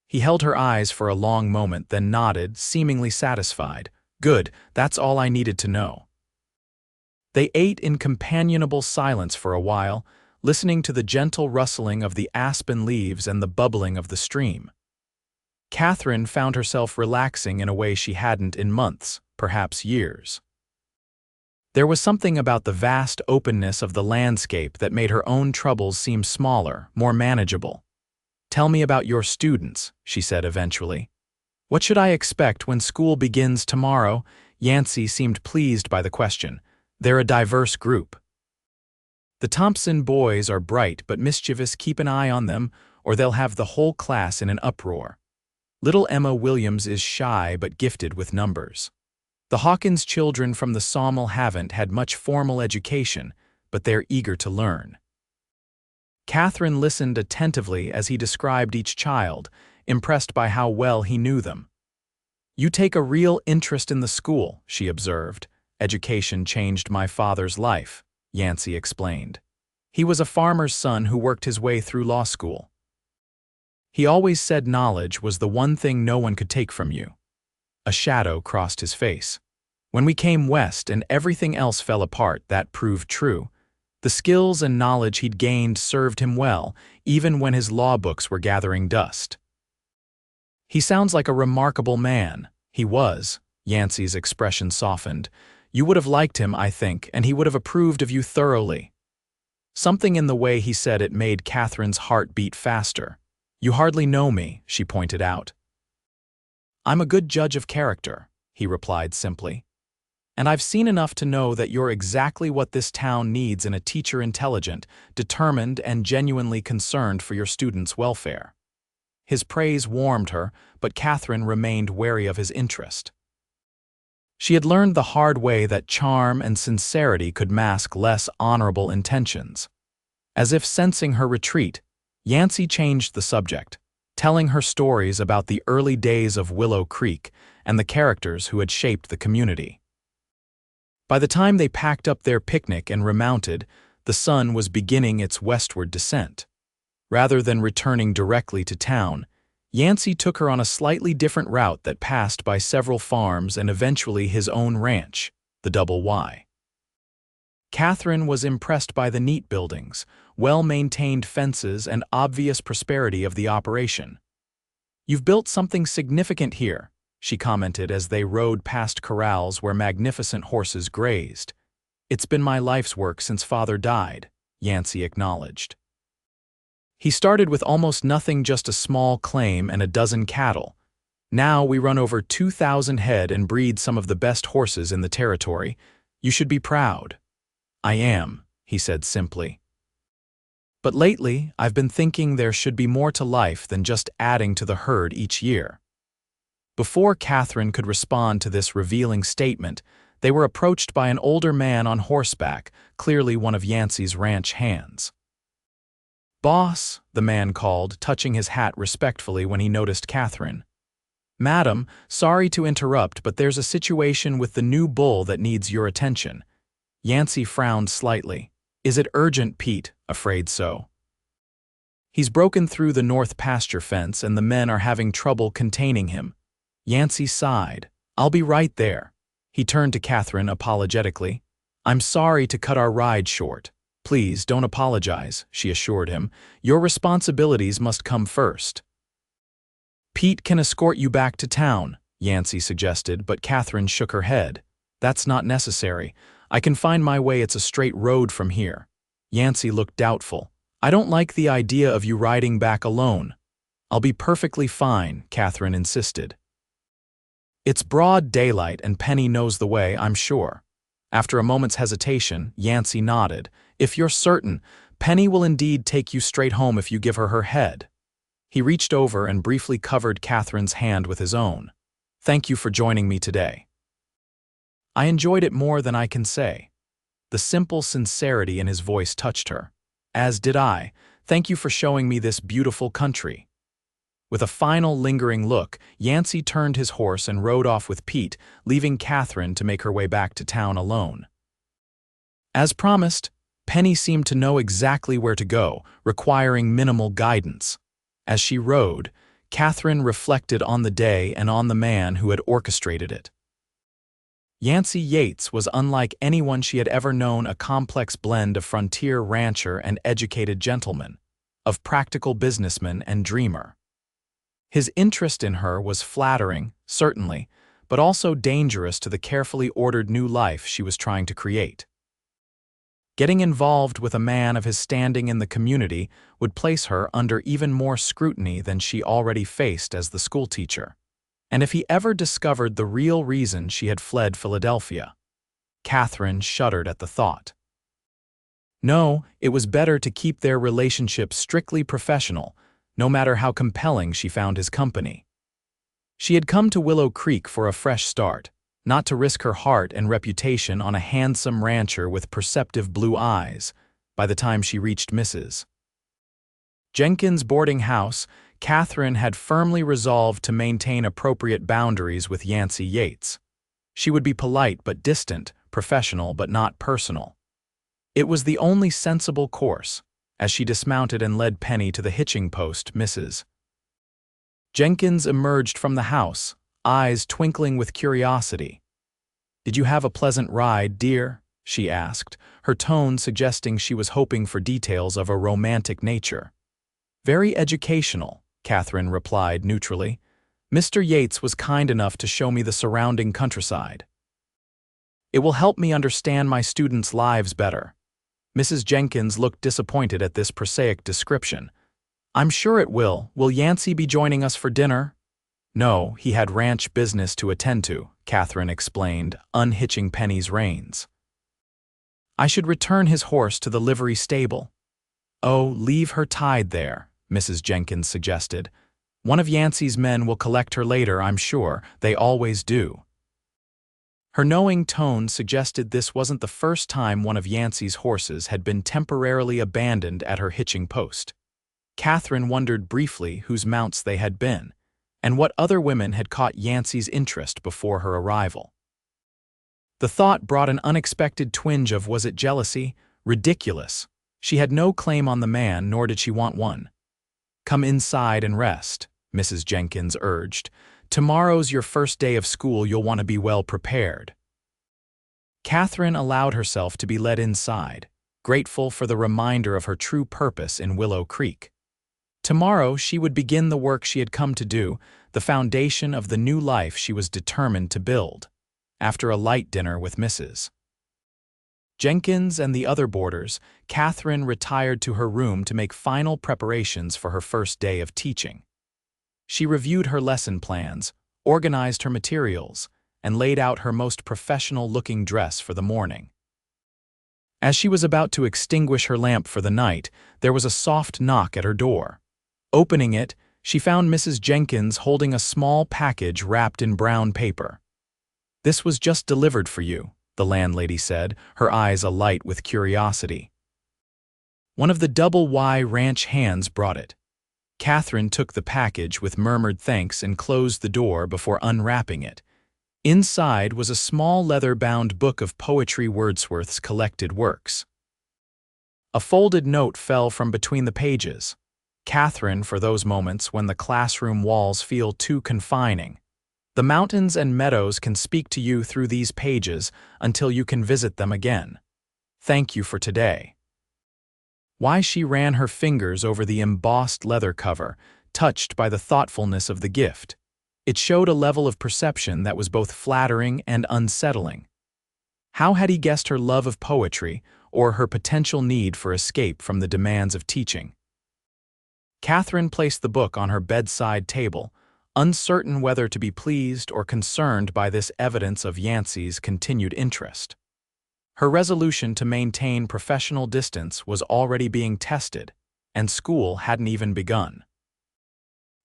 S1: He held her eyes for a long moment, then nodded, seemingly satisfied. "Good, that's all I needed to know." They ate in companionable silence for a while, listening to the gentle rustling of the aspen leaves and the bubbling of the stream. Catherine found herself relaxing in a way she hadn't in months, perhaps years. There was something about the vast openness of the landscape that made her own troubles seem smaller, more manageable. "Tell me about your students," she said eventually. "What should I expect when school begins tomorrow?" Yancy seemed pleased by the question. "They're a diverse group." "The Thompson boys are bright but mischievous. Keep an eye on them, or they'll have the whole class in an uproar. Little Emma Williams is shy but gifted with numbers. The Hawkins children from the Sawmill haven't had much formal education, but they're eager to learn." Catherine listened attentively as he described each child, impressed by how well he knew them. "You take a real interest in the school," she observed. "Education changed my father's life," Yancy explained. "He was a farmer's son who worked his way through law school. He always said knowledge was the one thing no one could take from you." A shadow crossed his face. "When we came west and everything else fell apart, that proved true. The skills and knowledge he'd gained served him well, even when his law books were gathering dust." "He sounds like a remarkable man." "He was." Yancy's expression softened. "You would have liked him, I think, and he would have approved of you thoroughly." Something in the way he said it made Catherine's heart beat faster. "You hardly know me," she pointed out. "I'm a good judge of character," he replied simply. "And I've seen enough to know that you're exactly what this town needs in a teacher: intelligent, determined, and genuinely concerned for your students' welfare." His praise warmed her, but Catherine remained wary of his interest. She had learned the hard way that charm and sincerity could mask less honorable intentions. As if sensing her retreat, Yancy changed the subject, telling her stories about the early days of Willow Creek and the characters who had shaped the community. By the time they packed up their picnic and remounted, the sun was beginning its westward descent. Rather than returning directly to town, Yancy took her on a slightly different route that passed by several farms and eventually his own ranch, the Double Y. Catherine was impressed by the neat buildings, well-maintained fences, and obvious prosperity of the operation. "You've built something significant here," she commented as they rode past corrals where magnificent horses grazed. "It's been my life's work since Father died," Yancy acknowledged. "He started with almost nothing, just a small claim and a dozen cattle. Now we run over 2,000 head and breed some of the best horses in the territory. You should be proud." "I am," he said simply. "But lately, I've been thinking there should be more to life than just adding to the herd each year." Before Catherine could respond to this revealing statement, they were approached by an older man on horseback, clearly one of Yancy's ranch hands. "Boss," the man called, touching his hat respectfully when he noticed Catherine. "Madam, sorry to interrupt, but there's a situation with the new bull that needs your attention." Yancy frowned slightly. "Is it urgent, Pete?" "Afraid so. He's broken through the north pasture fence and the men are having trouble containing him." Yancy sighed. "I'll be right there." He turned to Catherine apologetically. "I'm sorry to cut our ride short." "Please, don't apologize," she assured him. "Your responsibilities must come first." "Pete can escort you back to town," Yancy suggested, but Catherine shook her head. "That's not necessary. I can find my way. It's a straight road from here." Yancy looked doubtful. "I don't like the idea of you riding back alone." "I'll be perfectly fine," Catherine insisted. "It's broad daylight and Penny knows the way, I'm sure." After a moment's hesitation, Yancy nodded. "If you're certain, Penny will indeed take you straight home if you give her her head." He reached over and briefly covered Catherine's hand with his own. "Thank you for joining me today. I enjoyed it more than I can say." The simple sincerity in his voice touched her. "As did I. Thank you for showing me this beautiful country." With a final lingering look, Yancy turned his horse and rode off with Pete, leaving Catherine to make her way back to town alone. As promised, Penny seemed to know exactly where to go, requiring minimal guidance. As she rode, Catherine reflected on the day and on the man who had orchestrated it. Yancy Yates was unlike anyone she had ever known, a complex blend of frontier rancher and educated gentleman, of practical businessman and dreamer. His interest in her was flattering, certainly, but also dangerous to the carefully ordered new life she was trying to create. Getting involved with a man of his standing in the community would place her under even more scrutiny than she already faced as the schoolteacher. And if he ever discovered the real reason she had fled Philadelphia, Catherine shuddered at the thought. No, it was better to keep their relationship strictly professional, no matter how compelling she found his company. She had come to Willow Creek for a fresh start, not to risk her heart and reputation on a handsome rancher with perceptive blue eyes. By the time she reached Mrs. Jenkins' boarding house, Catherine had firmly resolved to maintain appropriate boundaries with Yancy Yates. She would be polite but distant, professional but not personal. It was the only sensible course. As she dismounted and led Penny to the hitching post, Mrs. Jenkins emerged from the house, eyes twinkling with curiosity. "Did you have a pleasant ride, dear?" she asked, her tone suggesting she was hoping for details of a romantic nature. "Very educational," Catherine replied neutrally. "Mr. Yates was kind enough to show me the surrounding countryside. It will help me understand my students' lives better." Mrs. Jenkins looked disappointed at this prosaic description. "I'm sure it will. Will Yancy be joining us for dinner?" "No, he had ranch business to attend to," Catherine explained, unhitching Penny's reins. "I should return his horse to the livery stable." "Oh, leave her tied there," Mrs. Jenkins suggested. One of Yancy's men will collect her later, I'm sure. They always do. Her knowing tone suggested this wasn't the first time one of Yancy's horses had been temporarily abandoned at her hitching post. Catherine wondered briefly whose mounts they had been, and what other women had caught Yancy's interest before her arrival. The thought brought an unexpected twinge of, was it jealousy? Ridiculous. She had no claim on the man, nor did she want one. Come inside and rest, Mrs. Jenkins urged. Tomorrow's your first day of school, you'll want to be well prepared. Catherine allowed herself to be led inside, grateful for the reminder of her true purpose in Willow Creek. Tomorrow she would begin the work she had come to do, the foundation of the new life she was determined to build. After a light dinner with Mrs. Jenkins and the other boarders, Catherine retired to her room to make final preparations for her first day of teaching. She reviewed her lesson plans, organized her materials, and laid out her most professional-looking dress for the morning. As she was about to extinguish her lamp for the night, there was a soft knock at her door. Opening it, she found Mrs. Jenkins holding a small package wrapped in brown paper. "This was just delivered for you," the landlady said, her eyes alight with curiosity. One of the Double Y Ranch hands brought it. Catherine took the package with murmured thanks and closed the door before unwrapping it. Inside was a small leather-bound book of poetry, Wordsworth's collected works. A folded note fell from between the pages. Catherine, for those moments when the classroom walls feel too confining. The mountains and meadows can speak to you through these pages until you can visit them again. Thank you for today. Why she ran her fingers over the embossed leather cover, touched by the thoughtfulness of the gift. It showed a level of perception that was both flattering and unsettling. How had he guessed her love of poetry or her potential need for escape from the demands of teaching? Catherine placed the book on her bedside table, uncertain whether to be pleased or concerned by this evidence of Yancy's continued interest. Her resolution to maintain professional distance was already being tested, and school hadn't even begun.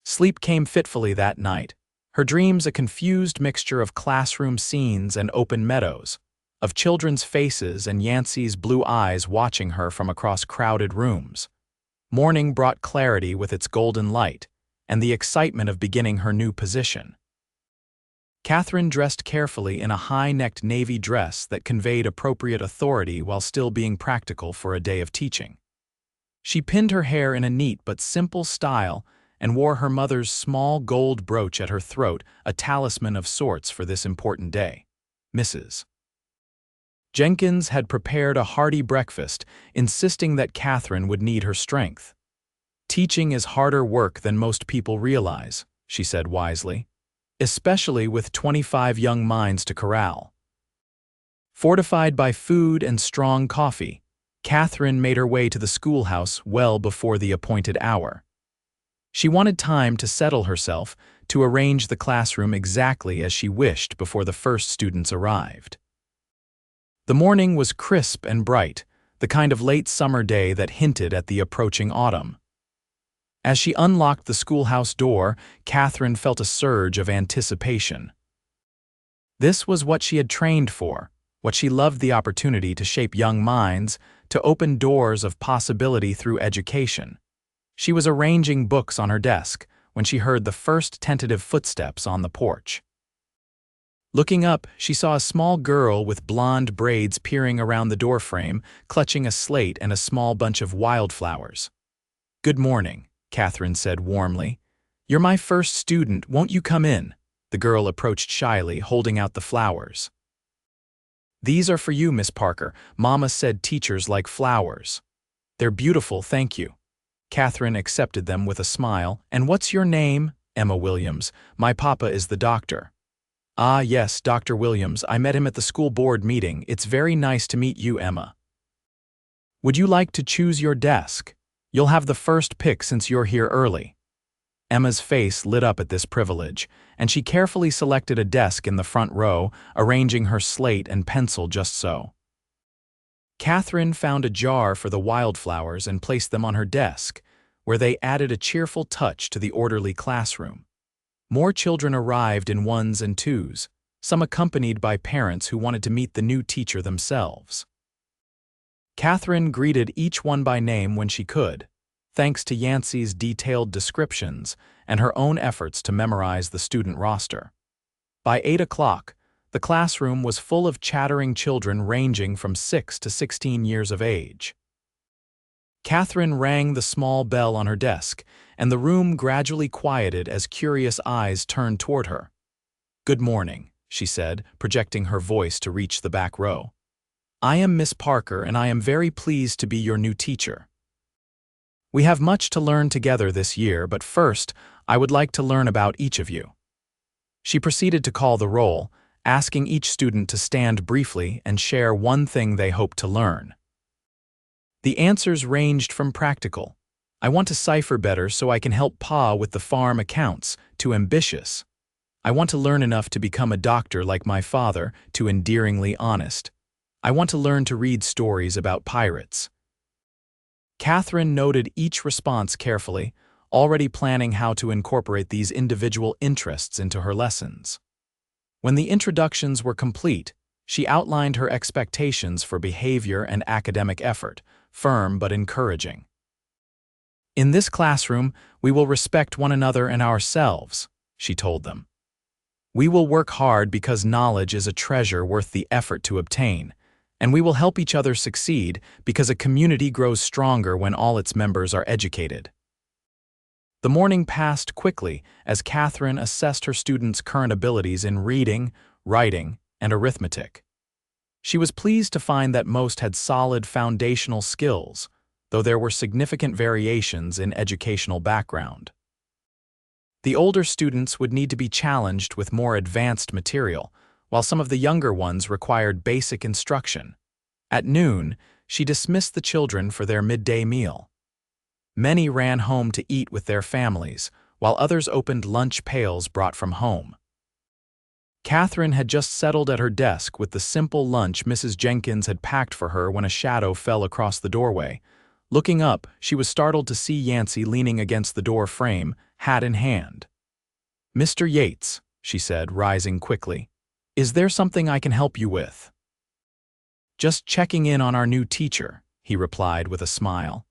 S1: Sleep came fitfully that night, her dreams a confused mixture of classroom scenes and open meadows, of children's faces and Yancy's blue eyes watching her from across crowded rooms. Morning brought clarity with its golden light, and the excitement of beginning her new position. Catherine dressed carefully in a high-necked navy dress that conveyed appropriate authority while still being practical for a day of teaching. She pinned her hair in a neat but simple style and wore her mother's small gold brooch at her throat, a talisman of sorts for this important day. Mrs. Jenkins had prepared a hearty breakfast, insisting that Catherine would need her strength. "Teaching is harder work than most people realize," she said wisely, "especially with 25 young minds to corral." Fortified by food and strong coffee, Catherine made her way to the schoolhouse well before the appointed hour. She wanted time to settle herself, to arrange the classroom exactly as she wished before the first students arrived. The morning was crisp and bright, the kind of late summer day that hinted at the approaching autumn. As she unlocked the schoolhouse door, Catherine felt a surge of anticipation. This was what she had trained for, what she loved, the opportunity to shape young minds, to open doors of possibility through education. She was arranging books on her desk when she heard the first tentative footsteps on the porch. Looking up, she saw a small girl with blonde braids peering around the doorframe, clutching a slate and a small bunch of wildflowers. "Good morning," Catherine said warmly. "You're my first student, won't you come in?" The girl approached shyly, holding out the flowers. "These are for you, Miss Parker. Mama said teachers like flowers." "They're beautiful, thank you." Catherine accepted them with a smile. "And what's your name?" "Emma Williams. My papa is the doctor." "Ah, yes, Dr. Williams. I met him at the school board meeting. It's very nice to meet you, Emma." "Would you like to choose your desk? You'll have the first pick since you're here early." Emma's face lit up at this privilege, and she carefully selected a desk in the front row, arranging her slate and pencil just so. Catherine found a jar for the wildflowers and placed them on her desk, where they added a cheerful touch to the orderly classroom. More children arrived in ones and twos, some accompanied by parents who wanted to meet the new teacher themselves. Catherine greeted each one by name when she could, thanks to Yancy's detailed descriptions and her own efforts to memorize the student roster. By 8 o'clock, the classroom was full of chattering children ranging from 6 to 16 years of age. Catherine rang the small bell on her desk, and the room gradually quieted as curious eyes turned toward her. "Good morning," she said, projecting her voice to reach the back row. "I am Miss Parker, and I am very pleased to be your new teacher. We have much to learn together this year, but first, I would like to learn about each of you." She proceeded to call the roll, asking each student to stand briefly and share one thing they hoped to learn. The answers ranged from practical, "I want to cipher better so I can help Pa with the farm accounts," to ambitious, "I want to learn enough to become a doctor like my father," to endearingly honest, "I want to learn to read stories about pirates." Catherine noted each response carefully, already planning how to incorporate these individual interests into her lessons. When the introductions were complete, she outlined her expectations for behavior and academic effort, firm but encouraging. "In this classroom, we will respect one another and ourselves," she told them. "We will work hard because knowledge is a treasure worth the effort to obtain, and we will help each other succeed because a community grows stronger when all its members are educated." The morning passed quickly as Catherine assessed her students' current abilities in reading, writing, and arithmetic. She was pleased to find that most had solid foundational skills, though there were significant variations in educational background. The older students would need to be challenged with more advanced material, while some of the younger ones required basic instruction. At noon, she dismissed the children for their midday meal. Many ran home to eat with their families, while others opened lunch pails brought from home. Catherine had just settled at her desk with the simple lunch Mrs. Jenkins had packed for her when a shadow fell across the doorway. Looking up, she was startled to see Yancy leaning against the door frame, hat in hand. "Mr. Yates," she said, rising quickly, "is there something I can help you with?" "Just checking in on our new teacher," he replied with a smile.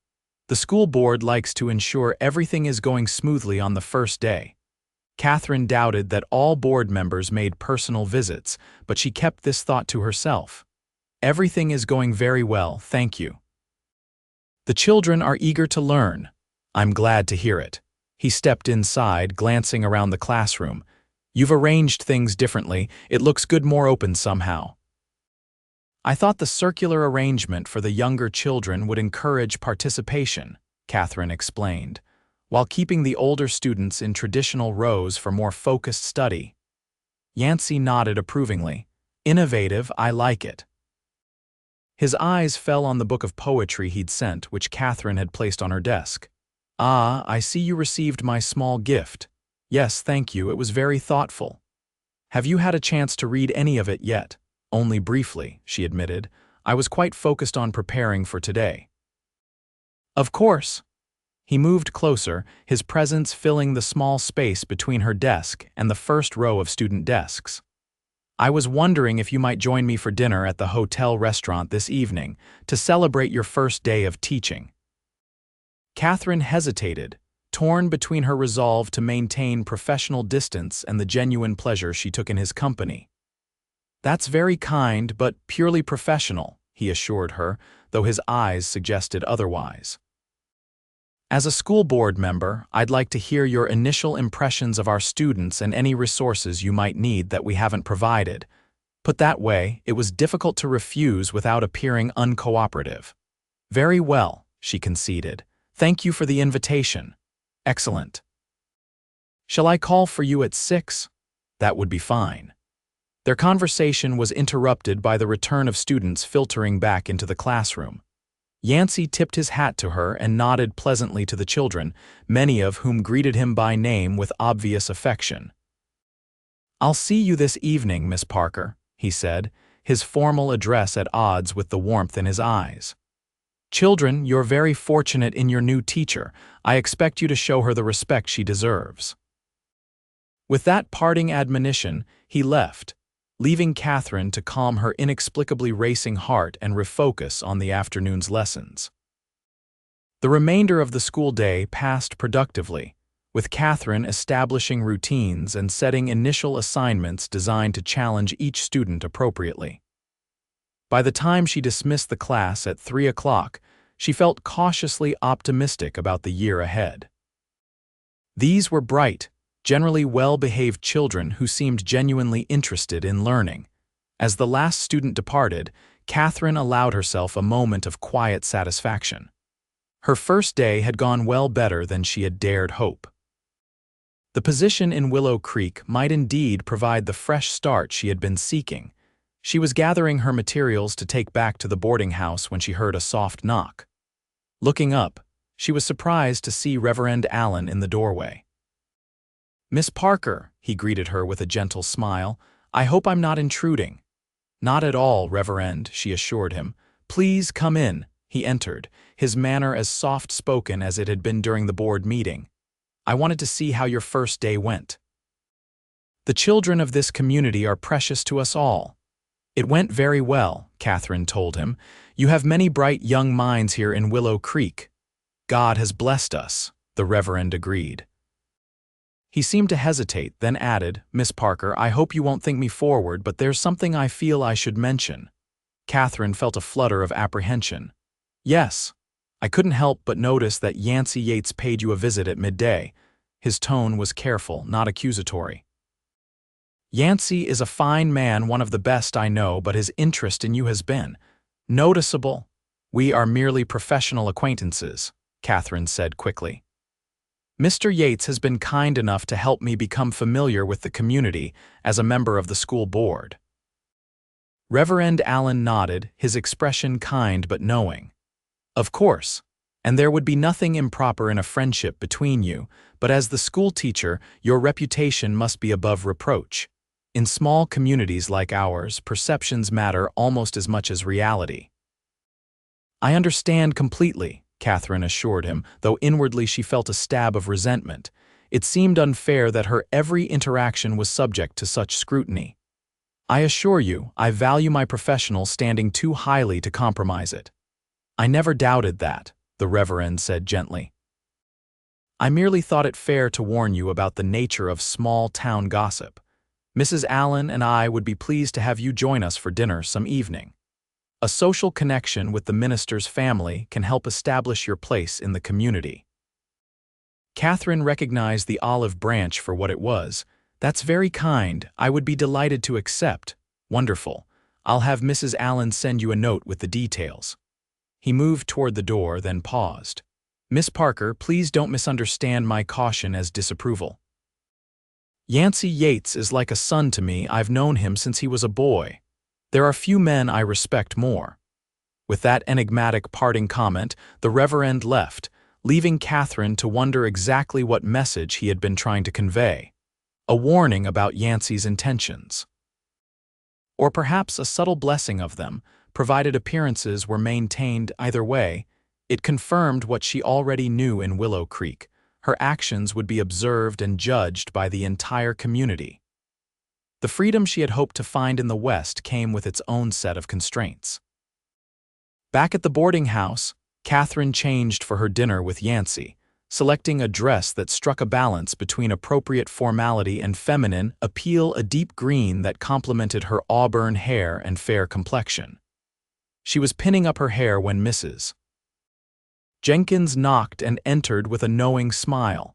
S1: "The school board likes to ensure everything is going smoothly on the first day." Catherine doubted that all board members made personal visits, but she kept this thought to herself. "Everything is going very well, thank you." "The children are eager to learn. I'm glad to hear it." He stepped inside, glancing around the classroom. "You've arranged things differently. It looks good, more open somehow." "I thought the circular arrangement for the younger children would encourage participation," Catherine explained, "while keeping the older students in traditional rows for more focused study." Yancy nodded approvingly. "Innovative, I like it." His eyes fell on the book of poetry he'd sent, which Catherine had placed on her desk. "Ah, I see you received my small gift." "Yes, thank you, it was very thoughtful." "Have you had a chance to read any of it yet?" "Only briefly," she admitted. "I was quite focused on preparing for today." "Of course." He moved closer, his presence filling the small space between her desk and the first row of student desks. "I was wondering if you might join me for dinner at the hotel restaurant this evening to celebrate your first day of teaching." Catherine hesitated, torn between her resolve to maintain professional distance and the genuine pleasure she took in his company. "That's very kind, but purely professional," he assured her, though his eyes suggested otherwise. "As a school board member, I'd like to hear your initial impressions of our students and any resources you might need that we haven't provided." Put that way, it was difficult to refuse without appearing uncooperative. "Very well," she conceded. "Thank you for the invitation." "Excellent." "Shall I call for you at 6? "That would be fine." Their conversation was interrupted by the return of students filtering back into the classroom. Yancy tipped his hat to her and nodded pleasantly to the children, many of whom greeted him by name with obvious affection. "I'll see you this evening, Miss Parker," he said, his formal address at odds with the warmth in his eyes. Children, you're very fortunate in your new teacher. I expect you to show her the respect she deserves." With that parting admonition, he left, leaving Catherine to calm her inexplicably racing heart and refocus on the afternoon's lessons. The remainder of the school day passed productively, with Catherine establishing routines and setting initial assignments designed to challenge each student appropriately. By the time she dismissed the class at 3 o'clock, she felt cautiously optimistic about the year ahead. These were bright, generally well-behaved children who seemed genuinely interested in learning. As the last student departed, Catherine allowed herself a moment of quiet satisfaction. Her first day had gone well better than she had dared hope. The position in Willow Creek might indeed provide the fresh start she had been seeking. She was gathering her materials to take back to the boarding house when she heard a soft knock. Looking up, she was surprised to see Reverend Allen in the doorway. "Miss Parker," he greeted her with a gentle smile, "I hope I'm not intruding." "Not at all, Reverend," she assured him. "Please come in." He entered, his manner as soft-spoken as it had been during the board meeting. "I wanted to see how your first day went." "The children of this community are precious to us all." "It went very well," Catherine told him. "You have many bright young minds here in Willow Creek." "God has blessed us," the Reverend agreed. He seemed to hesitate, then added, "Miss Parker, I hope you won't think me forward, but there's something I feel I should mention." Catherine felt a flutter of apprehension. "Yes. I couldn't help but notice that Yancy Yates paid you a visit at midday." His tone was careful, not accusatory. "Yancy is a fine man, one of the best I know, but his interest in you has been noticeable." "We are merely professional acquaintances," Catherine said quickly. "Mr. Yates has been kind enough to help me become familiar with the community as a member of the school board." Reverend Allen nodded, his expression kind but knowing. "Of course, and there would be nothing improper in a friendship between you, but as the school teacher, your reputation must be above reproach. In small communities like ours, perceptions matter almost as much as reality." "I understand completely," Catherine assured him, though inwardly she felt a stab of resentment. It seemed unfair that her every interaction was subject to such scrutiny. "I assure you, I value my professional standing too highly to compromise it." "I never doubted that," the Reverend said gently. "I merely thought it fair to warn you about the nature of small-town gossip. Mrs. Allen and I would be pleased to have you join us for dinner some evening. A social connection with the minister's family can help establish your place in the community." Catherine recognized the olive branch for what it was. "That's very kind. I would be delighted to accept." "Wonderful. I'll have Mrs. Allen send you a note with the details." He moved toward the door, then paused. "Miss Parker, please don't misunderstand my caution as disapproval. Yancy Yates is like a son to me. I've known him since he was a boy. There are few men I respect more." With that enigmatic parting comment, the Reverend left, leaving Catherine to wonder exactly what message he had been trying to convey. A warning about Yancy's intentions. Or perhaps a subtle blessing of them, provided appearances were maintained either way. It confirmed what she already knew in Willow Creek. Her actions would be observed and judged by the entire community. The freedom she had hoped to find in the West came with its own set of constraints. Back at the boarding house, Catherine changed for her dinner with Yancy, selecting a dress that struck a balance between appropriate formality and feminine appeal, a deep green that complemented her auburn hair and fair complexion. She was pinning up her hair when Mrs. Jenkins knocked and entered with a knowing smile.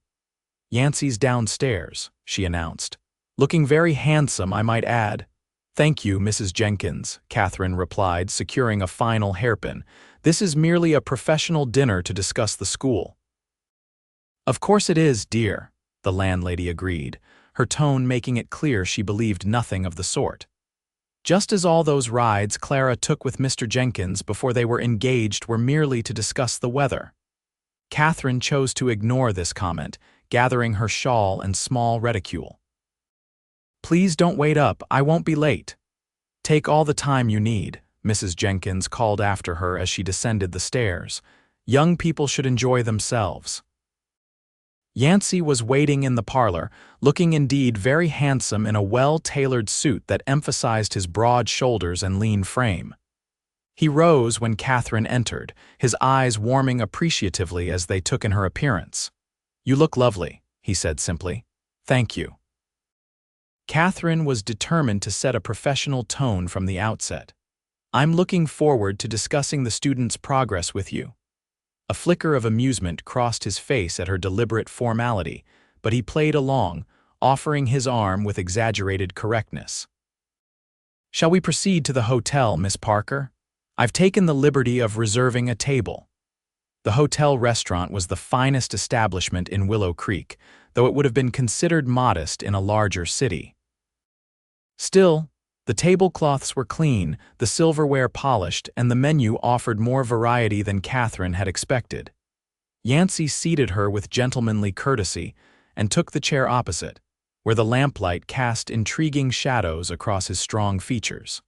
S1: "Yancy's downstairs," she announced. "Looking very handsome, I might add." "Thank you, Mrs. Jenkins," Catherine replied, securing a final hairpin. "This is merely a professional dinner to discuss the school." "Of course it is, dear," the landlady agreed, her tone making it clear she believed nothing of the sort. Just as all those rides Clara took with Mr. Jenkins before they were engaged were merely to discuss the weather. Catherine chose to ignore this comment, gathering her shawl and small reticule. "Please don't wait up, I won't be late." "Take all the time you need," Mrs. Jenkins called after her as she descended the stairs. Young people should enjoy themselves. Yancy was waiting in the parlor, looking indeed very handsome in a well-tailored suit that emphasized his broad shoulders and lean frame. He rose when Catherine entered, his eyes warming appreciatively as they took in her appearance. "You look lovely," he said simply. "Thank you." Catherine was determined to set a professional tone from the outset. "I'm looking forward to discussing the student's progress with you." A flicker of amusement crossed his face at her deliberate formality, but he played along, offering his arm with exaggerated correctness. "Shall we proceed to the hotel, Miss Parker? I've taken the liberty of reserving a table." The hotel restaurant was the finest establishment in Willow Creek, though it would have been considered modest in a larger city. Still, the tablecloths were clean, the silverware polished, and the menu offered more variety than Catherine had expected. Yancy seated her with gentlemanly courtesy and took the chair opposite, where the lamplight cast intriguing shadows across his strong features.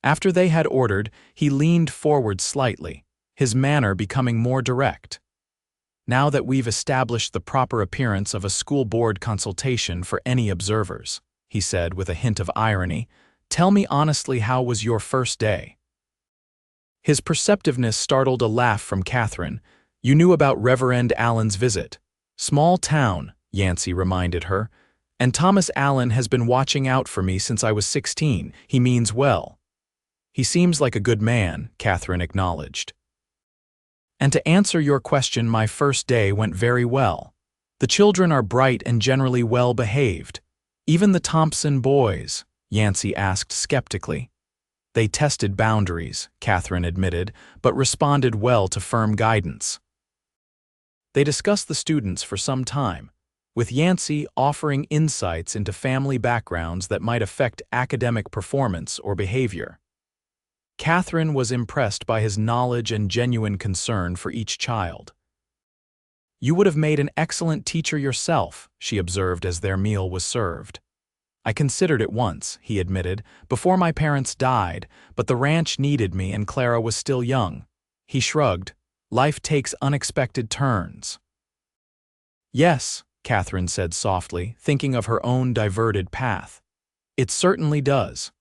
S1: After they had ordered, he leaned forward slightly, his manner becoming more direct. "Now that we've established the proper appearance of a school board consultation for any observers," he said with a hint of irony, "tell me honestly, how was your first day?" His perceptiveness startled a laugh from Catherine. "You knew about Reverend Allen's visit." "Small town," Yancy reminded her, "and Thomas Allen has been watching out for me since I was 16. He means well." "He seems like a good man," Catherine acknowledged. "And to answer your question, my first day went very well. The children are bright and generally well behaved. Even the Thompson boys," Yancy asked skeptically. "They tested boundaries," Catherine admitted, "but responded well to firm guidance." They discussed the students for some time, with Yancy offering insights into family backgrounds that might affect academic performance or behavior. Catherine was impressed by his knowledge and genuine concern for each child. "You would have made an excellent teacher yourself," she observed as their meal was served. "I considered it once," he admitted, "before my parents died, but the ranch needed me and Clara was still young." He shrugged. "Life takes unexpected turns." "Yes," Catherine said softly, thinking of her own diverted path. "It certainly does."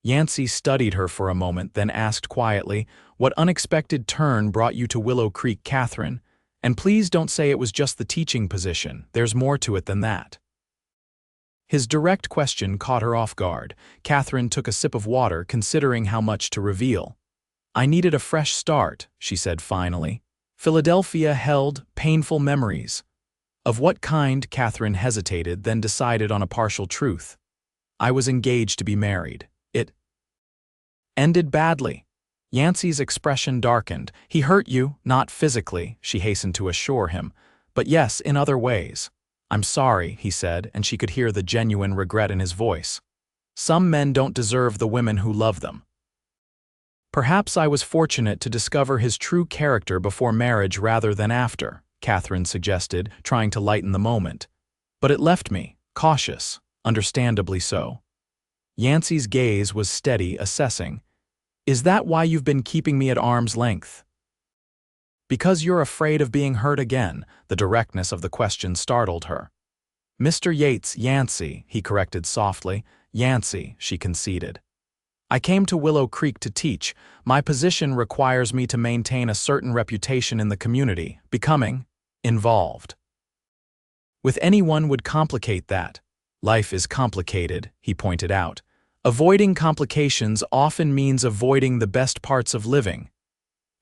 S1: Yancy studied her for a moment, then asked quietly, "What unexpected turn brought you to Willow Creek, Catherine? And please don't say it was just the teaching position. There's more to it than that." His direct question caught her off guard. Catherine took a sip of water, considering how much to reveal. "I needed a fresh start," she said finally. "Philadelphia held painful memories." "Of what kind?" Catherine hesitated, then decided on a partial truth. "I was engaged to be married. It ended badly." Yancy's expression darkened. "He hurt you, not physically," she hastened to assure him, "but yes, in other ways." "I'm sorry," he said, and she could hear the genuine regret in his voice. "Some men don't deserve the women who love them." "Perhaps I was fortunate to discover his true character before marriage rather than after," Catherine suggested, trying to lighten the moment. "But it left me cautious, understandably so." Yancy's gaze was steady, assessing. "Is that why you've been keeping me at arm's length?" "Because you're afraid of being hurt again." The directness of the question startled her. "Mr. Yates, Yancy," he corrected softly. "Yancy," she conceded. "I came to Willow Creek to teach. My position requires me to maintain a certain reputation in the community, becoming involved with anyone would complicate that." "Life is complicated," he pointed out. "Avoiding complications often means avoiding the best parts of living."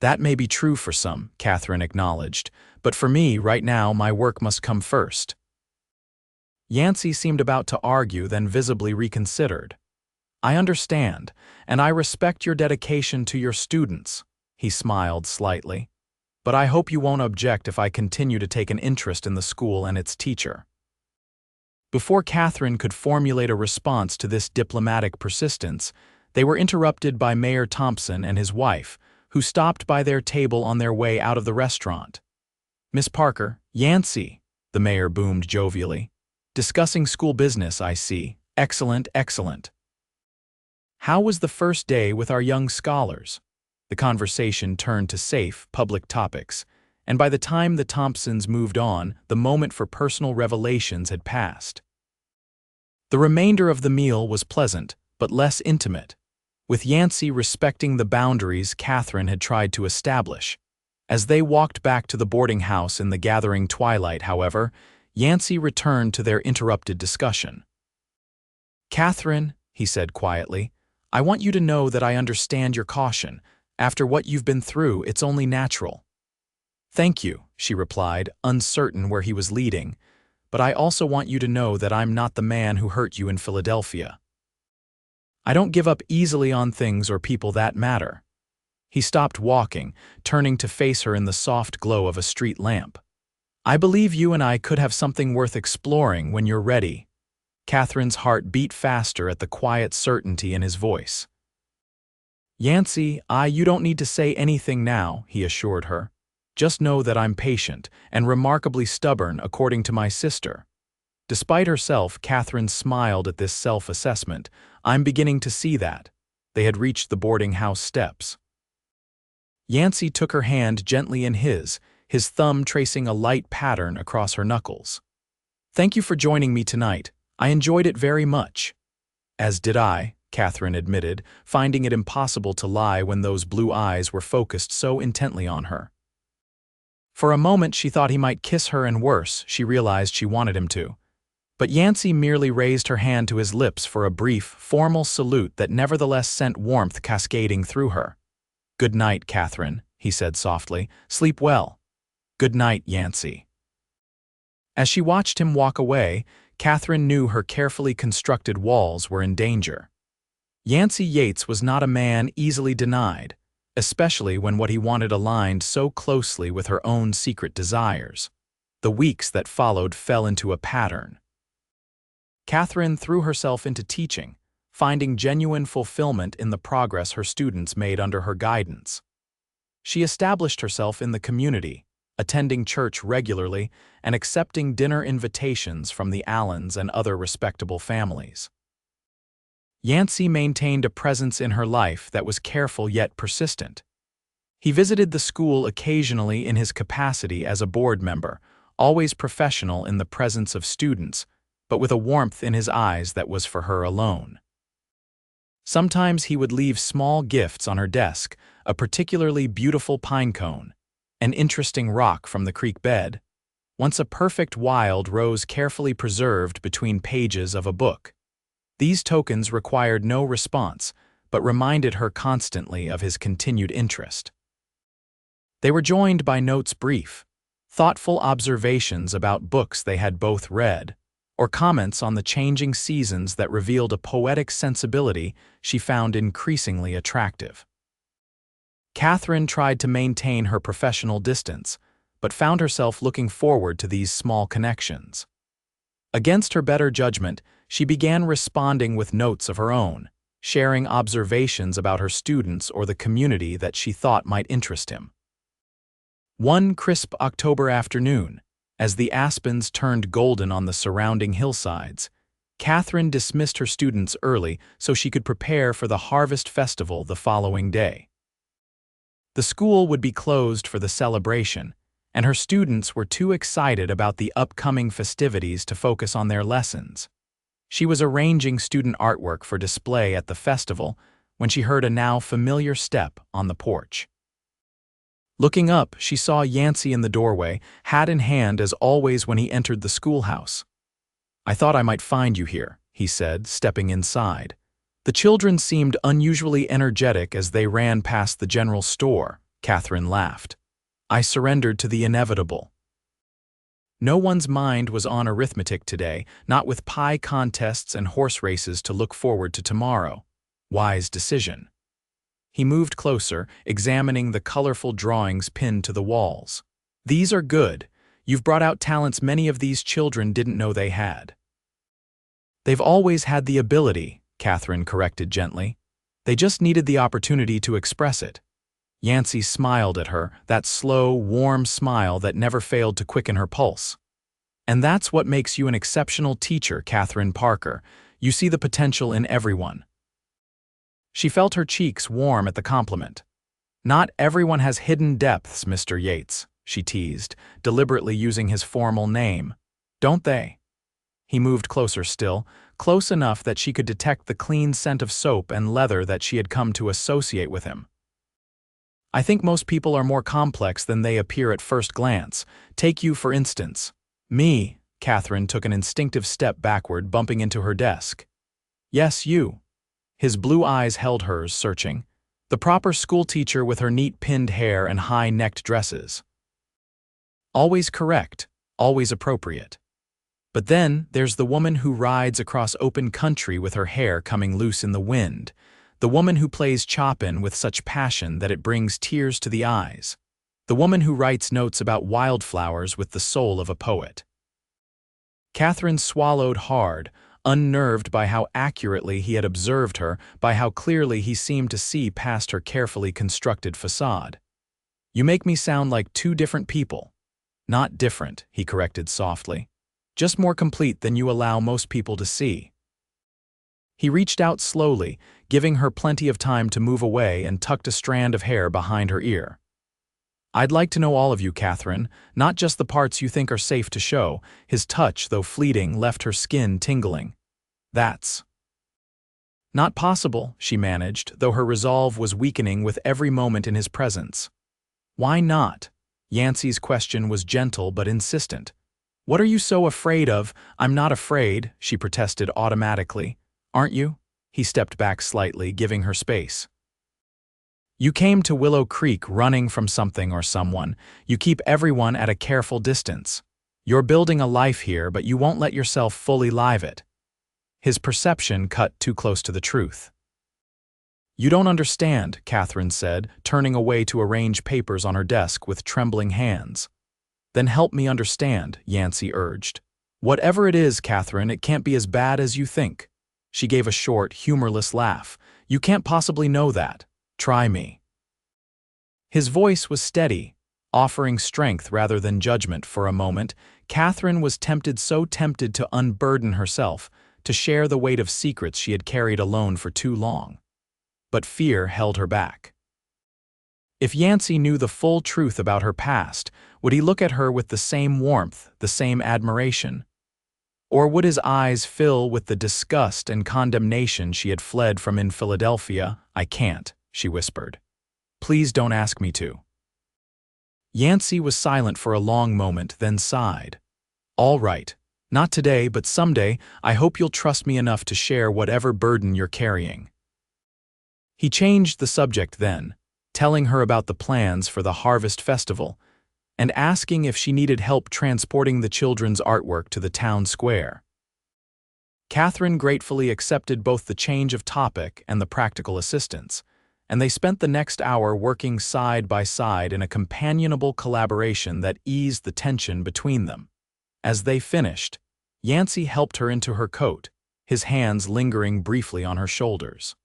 S1: "That may be true for some," Catherine acknowledged, "but for me, right now, my work must come first." Yancy seemed about to argue, then visibly reconsidered. "I understand, and I respect your dedication to your students," he smiled slightly. "But I hope you won't object if I continue to take an interest in the school and its teacher." Before Catherine could formulate a response to this diplomatic persistence, they were interrupted by Mayor Thompson and his wife, who stopped by their table on their way out of the restaurant. "Miss Parker, Yancy," the mayor boomed jovially. "Discussing school business, I see. Excellent, excellent." How was the first day with our young scholars? The conversation turned to safe, public topics, and by the time the Thompsons moved on, the moment for personal revelations had passed. The remainder of the meal was pleasant, but less intimate, with Yancy respecting the boundaries Catherine had tried to establish. As they walked back to the boarding house in the gathering twilight, however, Yancy returned to their interrupted discussion. "Catherine," he said quietly, "I want you to know that I understand your caution. After what you've been through, it's only natural." "Thank you," she replied, uncertain where he was leading, "but I also want you to know that I'm not the man who hurt you in Philadelphia. I don't give up easily on things or people that matter." He stopped walking, turning to face her in the soft glow of a street lamp. "I believe you and I could have something worth exploring when you're ready." Catherine's heart beat faster at the quiet certainty in his voice. "Yancy, you don't need to say anything now," he assured her. "Just know that I'm patient and remarkably stubborn according to my sister." Despite herself, Catherine smiled at this self-assessment. "I'm beginning to see that." They had reached the boarding house steps. Yancy took her hand gently in his thumb tracing a light pattern across her knuckles. "Thank you for joining me tonight. I enjoyed it very much." "As did I," Catherine admitted, finding it impossible to lie when those blue eyes were focused so intently on her. For a moment she thought he might kiss her, and worse, she realized she wanted him to. But Yancy merely raised her hand to his lips for a brief, formal salute that nevertheless sent warmth cascading through her. "Good night, Catherine," he said softly. "Sleep well." "Good night, Yancy." As she watched him walk away, Catherine knew her carefully constructed walls were in danger. Yancy Yates was not a man easily denied, especially when what he wanted aligned so closely with her own secret desires. The weeks that followed fell into a pattern. Catherine threw herself into teaching, finding genuine fulfillment in the progress her students made under her guidance. She established herself in the community, attending church regularly and accepting dinner invitations from the Allens and other respectable families. Yancy maintained a presence in her life that was careful yet persistent. He visited the school occasionally in his capacity as a board member, always professional in the presence of students, but with a warmth in his eyes that was for her alone. Sometimes he would leave small gifts on her desk, a particularly beautiful pine cone, an interesting rock from the creek bed, once a perfect wild rose carefully preserved between pages of a book. These tokens required no response, but reminded her constantly of his continued interest. They were joined by notes brief, thoughtful observations about books they had both read, or comments on the changing seasons that revealed a poetic sensibility she found increasingly attractive. Catherine tried to maintain her professional distance, but found herself looking forward to these small connections. Against her better judgment, she began responding with notes of her own, sharing observations about her students or the community that she thought might interest him. One crisp October afternoon, as the aspens turned golden on the surrounding hillsides, Catherine dismissed her students early so she could prepare for the harvest festival the following day. The school would be closed for the celebration, and her students were too excited about the upcoming festivities to focus on their lessons. She was arranging student artwork for display at the festival when she heard a now familiar step on the porch. Looking up, she saw Yancy in the doorway, hat in hand as always when he entered the schoolhouse. "I thought I might find you here," he said, stepping inside. The children seemed unusually energetic as they ran past the general store. Catherine laughed. "I surrendered to the inevitable." No one's mind was on arithmetic today, not with pie contests and horse races to look forward to tomorrow. Wise decision. He moved closer, examining the colorful drawings pinned to the walls. "These are good. You've brought out talents many of these children didn't know they had." "They've always had the ability," Catherine corrected gently. "They just needed the opportunity to express it." Yancy smiled at her, that slow, warm smile that never failed to quicken her pulse. "And that's what makes you an exceptional teacher, Catherine Parker. You see the potential in everyone." She felt her cheeks warm at the compliment. "Not everyone has hidden depths, Mr. Yates," she teased, deliberately using his formal name. "Don't they?" He moved closer still, close enough that she could detect the clean scent of soap and leather that she had come to associate with him. "I think most people are more complex than they appear at first glance. Take you, for instance." "Me?" Catherine took an instinctive step backward, bumping into her desk. "Yes, you." His blue eyes held hers, searching. The proper schoolteacher with her neat pinned hair and high-necked dresses. Always correct, always appropriate. But then there's the woman who rides across open country with her hair coming loose in the wind, the woman who plays Chopin with such passion that it brings tears to the eyes, the woman who writes notes about wildflowers with the soul of a poet. Catherine swallowed hard, unnerved by how accurately he had observed her, by how clearly he seemed to see past her carefully constructed facade. "You make me sound like two different people." "Not different," he corrected softly. "Just more complete than you allow most people to see." He reached out slowly, giving her plenty of time to move away, and tucked a strand of hair behind her ear. "I'd like to know all of you, Catherine, not just the parts you think are safe to show." His touch, though fleeting, left her skin tingling. "That's not possible," she managed, though her resolve was weakening with every moment in his presence. "Why not?" Yancy's question was gentle but insistent. "What are you so afraid of?" "I'm not afraid," she protested automatically. "Aren't you?" He stepped back slightly, giving her space. "You came to Willow Creek running from something or someone. You keep everyone at a careful distance. You're building a life here, but you won't let yourself fully live it." His perception cut too close to the truth. "You don't understand," Catherine said, turning away to arrange papers on her desk with trembling hands. "Then help me understand," Yancy urged. "Whatever it is, Catherine, it can't be as bad as you think." She gave a short, humorless laugh. "You can't possibly know that. Try me." His voice was steady, offering strength rather than judgment. For a moment, Catherine was so tempted to unburden herself, to share the weight of secrets she had carried alone for too long. But fear held her back. If Yancy knew the full truth about her past, would he look at her with the same warmth, the same admiration? Or would his eyes fill with the disgust and condemnation she had fled from in Philadelphia? "I can't," she whispered. "Please don't ask me to." Yancy was silent for a long moment, then sighed. "All right. Not today, but someday. I hope you'll trust me enough to share whatever burden you're carrying." He changed the subject then, telling her about the plans for the Harvest Festival, and asking if she needed help transporting the children's artwork to the town square. Catherine gratefully accepted both the change of topic and the practical assistance, and they spent the next hour working side by side in a companionable collaboration that eased the tension between them. As they finished, Yancy helped her into her coat, his hands lingering briefly on her shoulders.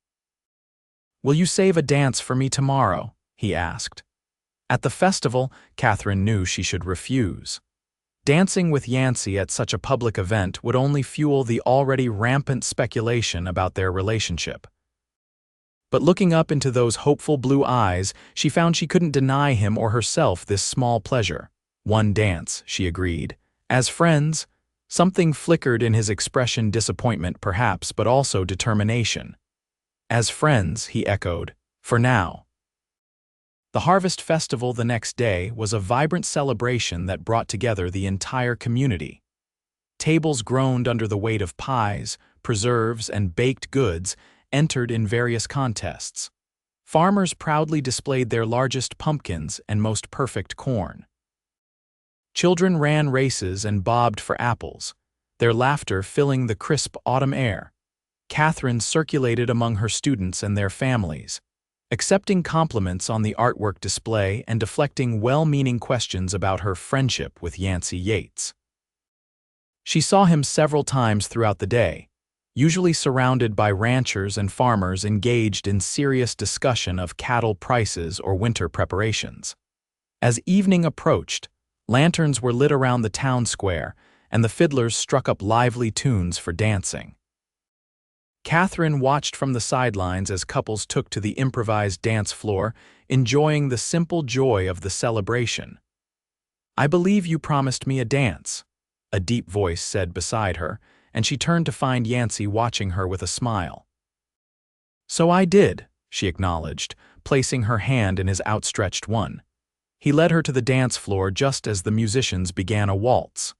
S1: "Will you save a dance for me tomorrow?" he asked. At the festival, Catherine knew she should refuse. Dancing with Yancy at such a public event would only fuel the already rampant speculation about their relationship. But looking up into those hopeful blue eyes, she found she couldn't deny him or herself this small pleasure. "One dance," she agreed. "As friends?" Something flickered in his expression, disappointment perhaps, but also determination. "As friends," he echoed, "for now." The Harvest Festival the next day was a vibrant celebration that brought together the entire community. Tables groaned under the weight of pies, preserves, and baked goods entered in various contests. Farmers proudly displayed their largest pumpkins and most perfect corn. Children ran races and bobbed for apples, their laughter filling the crisp autumn air. Catherine circulated among her students and their families, accepting compliments on the artwork display and deflecting well-meaning questions about her friendship with Yancy Yates. She saw him several times throughout the day, usually surrounded by ranchers and farmers engaged in serious discussion of cattle prices or winter preparations. As evening approached, lanterns were lit around the town square, and the fiddlers struck up lively tunes for dancing. Catherine watched from the sidelines as couples took to the improvised dance floor, enjoying the simple joy of the celebration. "I believe you promised me a dance," a deep voice said beside her, and she turned to find Yancy watching her with a smile. "So I did," she acknowledged, placing her hand in his outstretched one. He led her to the dance floor just as the musicians began a waltz.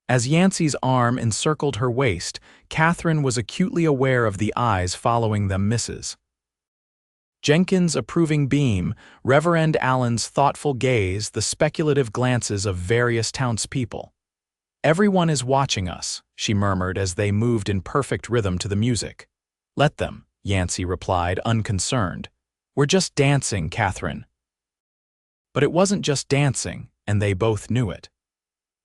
S1: As Yancy's arm encircled her waist, Catherine was acutely aware of the eyes following them. Mrs. Jenkins' approving beam, Reverend Allen's thoughtful gaze, the speculative glances of various townspeople. "Everyone is watching us," she murmured as they moved in perfect rhythm to the music. "Let them," Yancy replied, unconcerned. "We're just dancing, Catherine." But it wasn't just dancing, and they both knew it.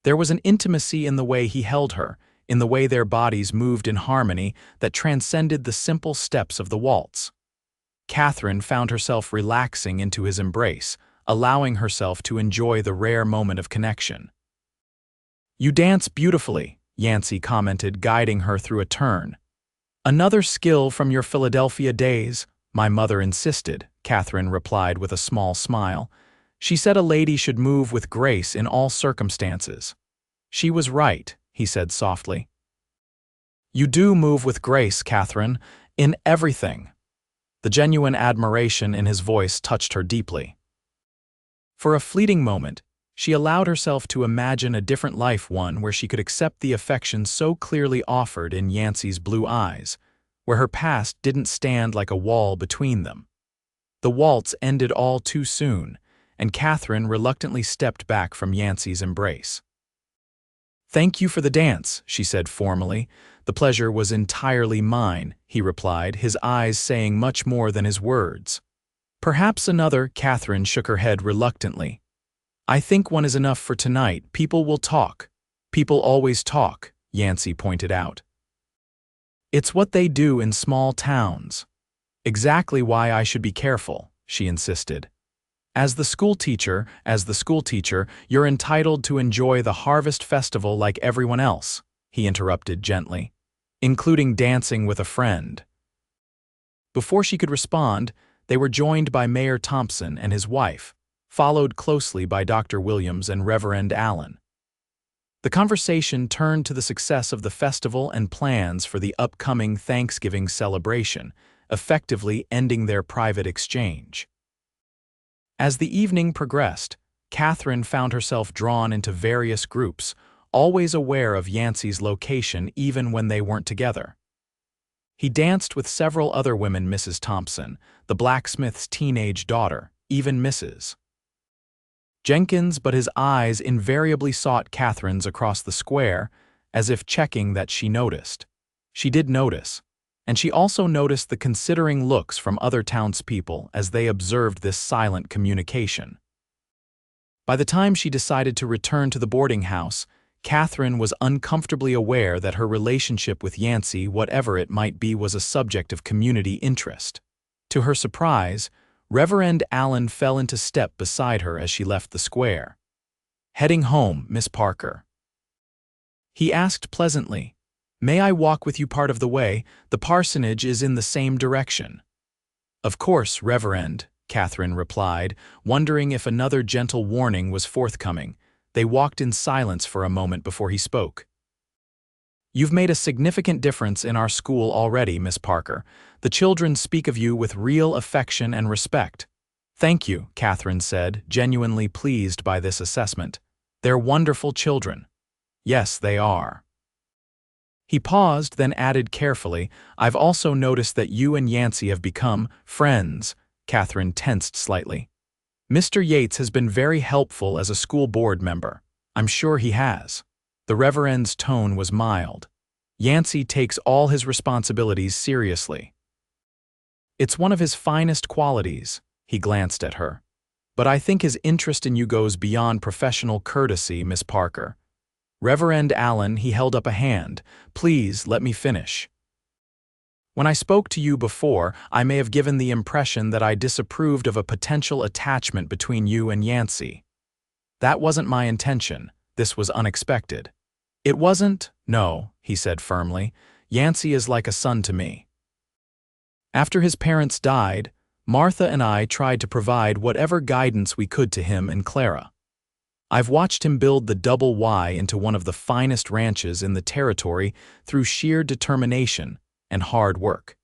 S1: There was an intimacy in the way he held her, in the way their bodies moved in harmony that transcended the simple steps of the waltz. Catherine found herself relaxing into his embrace, allowing herself to enjoy the rare moment of connection. "You dance beautifully," Yancy commented, guiding her through a turn. "Another skill from your Philadelphia days," my mother insisted, Catherine replied with a small smile. "She said a lady should move with grace in all circumstances." "She was right," he said softly. "You do move with grace, Catherine, in everything." The genuine admiration in his voice touched her deeply. For a fleeting moment, she allowed herself to imagine a different life, one where she could accept the affection so clearly offered in Yancy's blue eyes, where her past didn't stand like a wall between them. The waltz ended all too soon, and Catherine reluctantly stepped back from Yancy's embrace. "Thank you for the dance," she said formally. "The pleasure was entirely mine," he replied, his eyes saying much more than his words. "Perhaps another," Catherine shook her head reluctantly. "I think one is enough for tonight. People will talk." "People always talk," Yancy pointed out. "It's what they do in small towns." "Exactly why I should be careful," she insisted. As the schoolteacher, you're entitled to enjoy the harvest festival like everyone else," he interrupted gently, "including dancing with a friend." Before she could respond, they were joined by Mayor Thompson and his wife, followed closely by Dr. Williams and Reverend Allen. The conversation turned to the success of the festival and plans for the upcoming Thanksgiving celebration, effectively ending their private exchange. As the evening progressed, Catherine found herself drawn into various groups, always aware of Yancy's location even when they weren't together. He danced with several other women, Mrs. Thompson, the blacksmith's teenage daughter, even Mrs. Jenkins, but his eyes invariably sought Catherine's across the square, as if checking that she noticed. She did notice, and she also noticed the considering looks from other townspeople as they observed this silent communication. By the time she decided to return to the boarding house, Catherine was uncomfortably aware that her relationship with Yancy, whatever it might be, was a subject of community interest. To her surprise, Reverend Allen fell into step beside her as she left the square. "Heading home, Miss Parker?" he asked pleasantly. "May I walk with you part of the way? The parsonage is in the same direction." "Of course, Reverend," Catherine replied, wondering if another gentle warning was forthcoming. They walked in silence for a moment before he spoke. "You've made a significant difference in our school already, Miss Parker. The children speak of you with real affection and respect." "Thank you," Catherine said, genuinely pleased by this assessment. "They're wonderful children." "Yes, they are." He paused, then added carefully, "I've also noticed that you and Yancy have become friends." Catherine tensed slightly. "Mr. Yates has been very helpful as a school board member." "I'm sure he has." The Reverend's tone was mild. "Yancy takes all his responsibilities seriously. It's one of his finest qualities." He glanced at her. "But I think his interest in you goes beyond professional courtesy, Miss Parker." Reverend Allen, he held up a hand. "Please, let me finish. When I spoke to you before, I may have given the impression that I disapproved of a potential attachment between you and Yancy. That wasn't my intention. This was unexpected." "It wasn't?" "No," he said firmly. Yancy is like a son to me. After his parents died, Martha and I tried to provide whatever guidance we could to him and Clara. I've watched him build the Double Y into one of the finest ranches in the territory through sheer determination and hard work.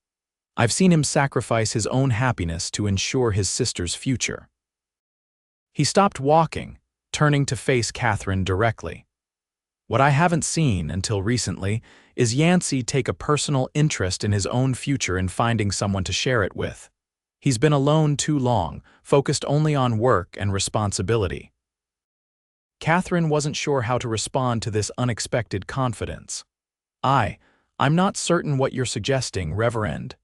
S1: I've seen him sacrifice his own happiness to ensure his sister's future. He stopped walking, turning to face Catherine directly. What I haven't seen until recently is Yancy take a personal interest in his own future and finding someone to share it with. He's been alone too long, focused only on work and responsibility. Catherine wasn't sure how to respond to this unexpected confidence. I'm not certain what you're suggesting, Reverend.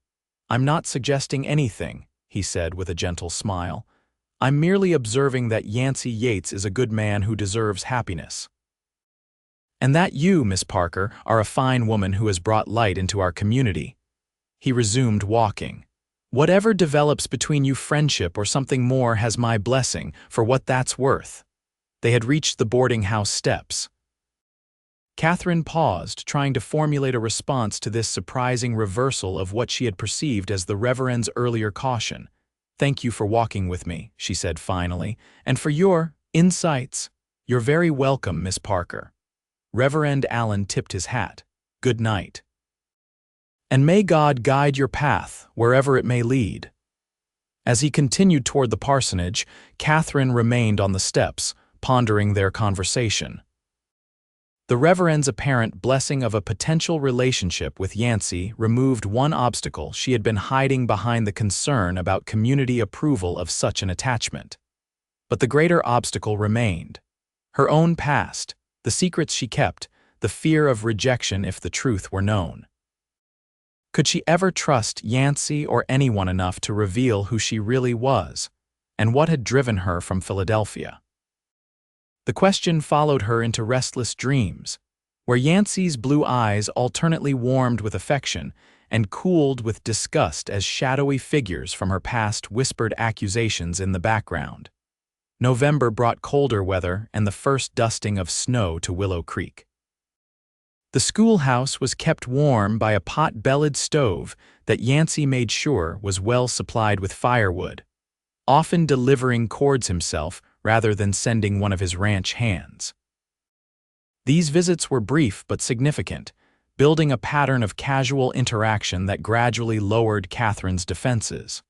S1: I'm not suggesting anything, he said with a gentle smile. I'm merely observing that Yancy Yates is a good man who deserves happiness. And that you, Miss Parker, are a fine woman who has brought light into our community. He resumed walking. Whatever develops between you, friendship or something more, has my blessing, for what that's worth. They had reached the boarding house steps. Catherine paused, trying to formulate a response to this surprising reversal of what she had perceived as the Reverend's earlier caution. "Thank you for walking with me," she said finally, "and for your insights. You're very welcome, Miss Parker." Reverend Allen tipped his hat. "Good night. And may God guide your path, wherever it may lead." As he continued toward the parsonage, Catherine remained on the steps, pondering their conversation. The Reverend's apparent blessing of a potential relationship with Yancy removed one obstacle she had been hiding behind the concern about community approval of such an attachment. But the greater obstacle remained. Her own past, the secrets she kept, the fear of rejection if the truth were known. Could she ever trust Yancy or anyone enough to reveal who she really was, and what had driven her from Philadelphia? The question followed her into restless dreams, where Yancy's blue eyes alternately warmed with affection and cooled with disgust as shadowy figures from her past whispered accusations in the background. November brought colder weather and the first dusting of snow to Willow Creek. The schoolhouse was kept warm by a pot-bellied stove that Yancy made sure was well supplied with firewood, often delivering cords himself rather than sending one of his ranch hands. These visits were brief but significant, building a pattern of casual interaction that gradually lowered Catherine's defenses.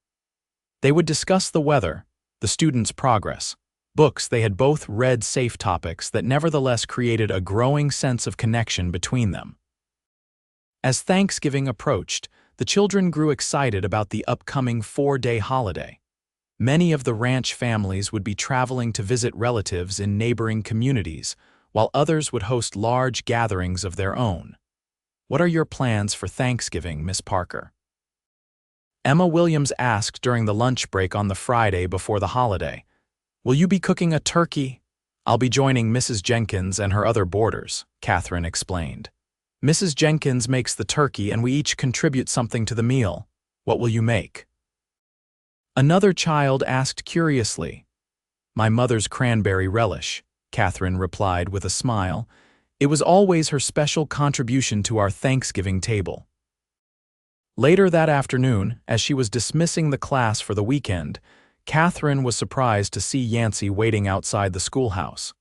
S1: They would discuss the weather, the students' progress, books they had both read, safe topics that nevertheless created a growing sense of connection between them. As Thanksgiving approached, the children grew excited about the upcoming 4-day holiday. Many of the ranch families would be traveling to visit relatives in neighboring communities, while others would host large gatherings of their own. "What are your plans for Thanksgiving, Miss Parker?" Emma Williams asked during the lunch break on the Friday before the holiday. "Will you be cooking a turkey?" "I'll be joining Mrs. Jenkins and her other boarders," Catherine explained. "Mrs. Jenkins makes the turkey and we each contribute something to the meal. What will you make?" Another child asked curiously. "My mother's cranberry relish," Catherine replied with a smile. It was always her special contribution to our Thanksgiving table. Later that afternoon, as she was dismissing the class for the weekend, Catherine was surprised to see Yancy waiting outside the schoolhouse.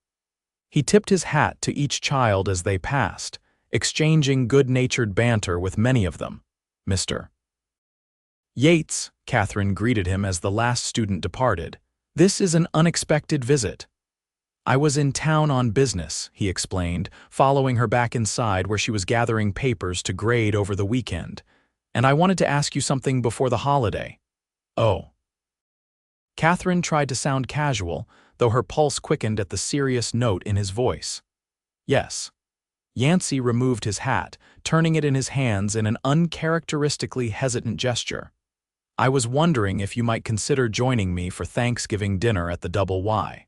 S1: He tipped his hat to each child as they passed, exchanging good-natured banter with many of them. "Mr. Yates," Catherine greeted him as the last student departed. "This is an unexpected visit." "I was in town on business," he explained, following her back inside where she was gathering papers to grade over the weekend. "And I wanted to ask you something before the holiday." "Oh." Catherine tried to sound casual, though her pulse quickened at the serious note in his voice. "Yes." Yancy removed his hat, turning it in his hands in an uncharacteristically hesitant gesture. "I was wondering if you might consider joining me for Thanksgiving dinner at the Double Y."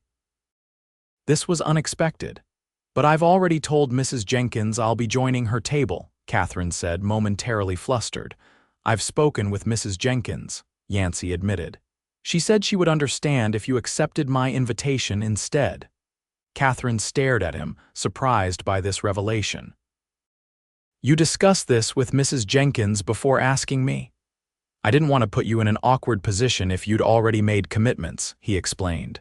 S1: This was unexpected. "But I've already told Mrs. Jenkins I'll be joining her table," Catherine said, momentarily flustered. "I've spoken with Mrs. Jenkins," Yancy admitted. "She said she would understand if you accepted my invitation instead." Catherine stared at him, surprised by this revelation. You discussed this with Mrs. Jenkins before asking me. I didn't want to put you in an awkward position if you'd already made commitments, he explained.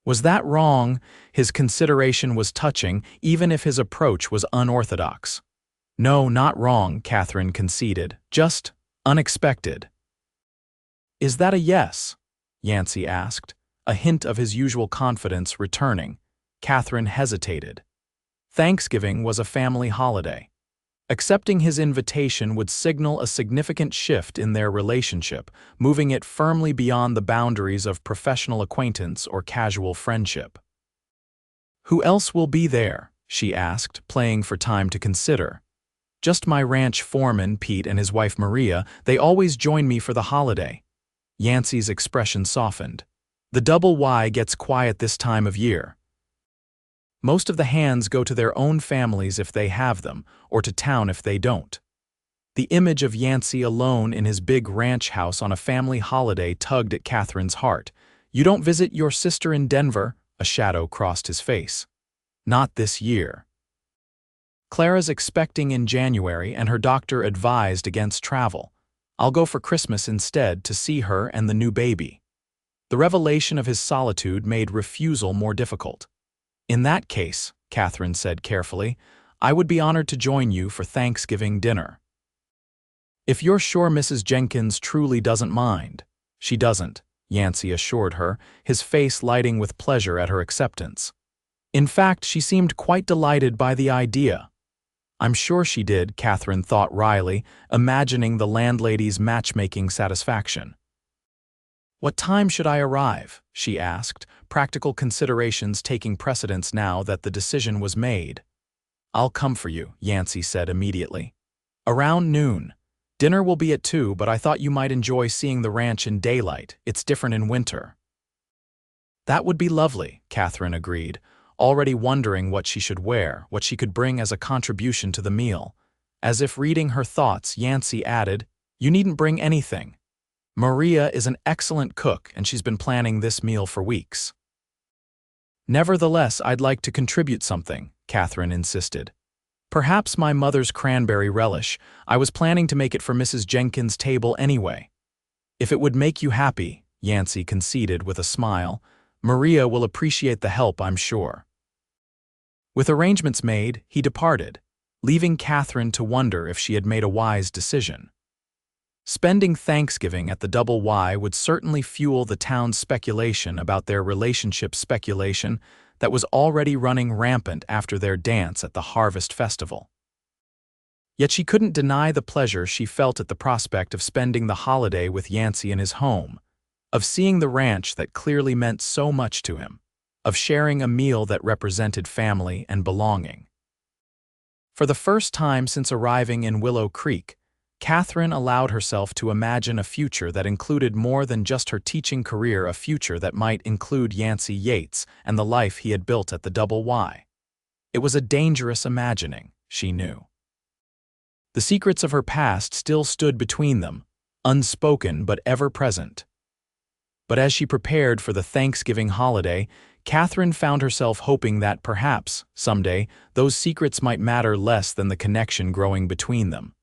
S1: Was that wrong? His consideration was touching, even if his approach was unorthodox. No, not wrong, Catherine conceded. Just unexpected. Is that a yes? Yancy asked, a hint of his usual confidence returning. Catherine hesitated. Thanksgiving was a family holiday. Accepting his invitation would signal a significant shift in their relationship, moving it firmly beyond the boundaries of professional acquaintance or casual friendship. Who else will be there? She asked, playing for time to consider. Just my ranch foreman, Pete, and his wife Maria. They always join me for the holiday. Yancy's expression softened. The double Y gets quiet this time of year. Most of the hands go to their own families if they have them, or to town if they don't. The image of Yancy alone in his big ranch house on a family holiday tugged at Catherine's heart. You don't visit your sister in Denver? A shadow crossed his face. Not this year. Clara's expecting in January and her doctor advised against travel. I'll go for Christmas instead to see her and the new baby. The revelation of his solitude made refusal more difficult. In that case, Catherine said carefully, I would be honored to join you for Thanksgiving dinner. If you're sure Mrs. Jenkins truly doesn't mind. She doesn't, Yancy assured her, his face lighting with pleasure at her acceptance. In fact, she seemed quite delighted by the idea. I'm sure she did, Catherine thought wryly, imagining the landlady's matchmaking satisfaction. What time should I arrive? She asked, practical considerations taking precedence now that the decision was made. I'll come for you, Yancy said immediately. Around noon. Dinner will be at 2, but I thought you might enjoy seeing the ranch in daylight. It's different in winter. That would be lovely, Catherine agreed, already wondering what she should wear, what she could bring as a contribution to the meal. As if reading her thoughts, Yancy added, You needn't bring anything. Maria is an excellent cook, and she's been planning this meal for weeks. Nevertheless, I'd like to contribute something, Catherine insisted. Perhaps my mother's cranberry relish. I was planning to make it for Mrs. Jenkins' table anyway. If it would make you happy, Yancy conceded with a smile, Maria will appreciate the help, I'm sure. With arrangements made, he departed, leaving Catherine to wonder if she had made a wise decision. Spending Thanksgiving at the Double Y would certainly fuel the town's speculation about their relationship speculation that was already running rampant after their dance at the Harvest Festival. Yet she couldn't deny the pleasure she felt at the prospect of spending the holiday with Yancy in his home, of seeing the ranch that clearly meant so much to him, of sharing a meal that represented family and belonging. For the first time since arriving in Willow Creek, Catherine allowed herself to imagine a future that included more than just her teaching career, a future that might include Yancy Yates and the life he had built at the Double Y. It was a dangerous imagining, she knew. The secrets of her past still stood between them, unspoken but ever present. But as she prepared for the Thanksgiving holiday, Catherine found herself hoping that perhaps, someday, those secrets might matter less than the connection growing between them.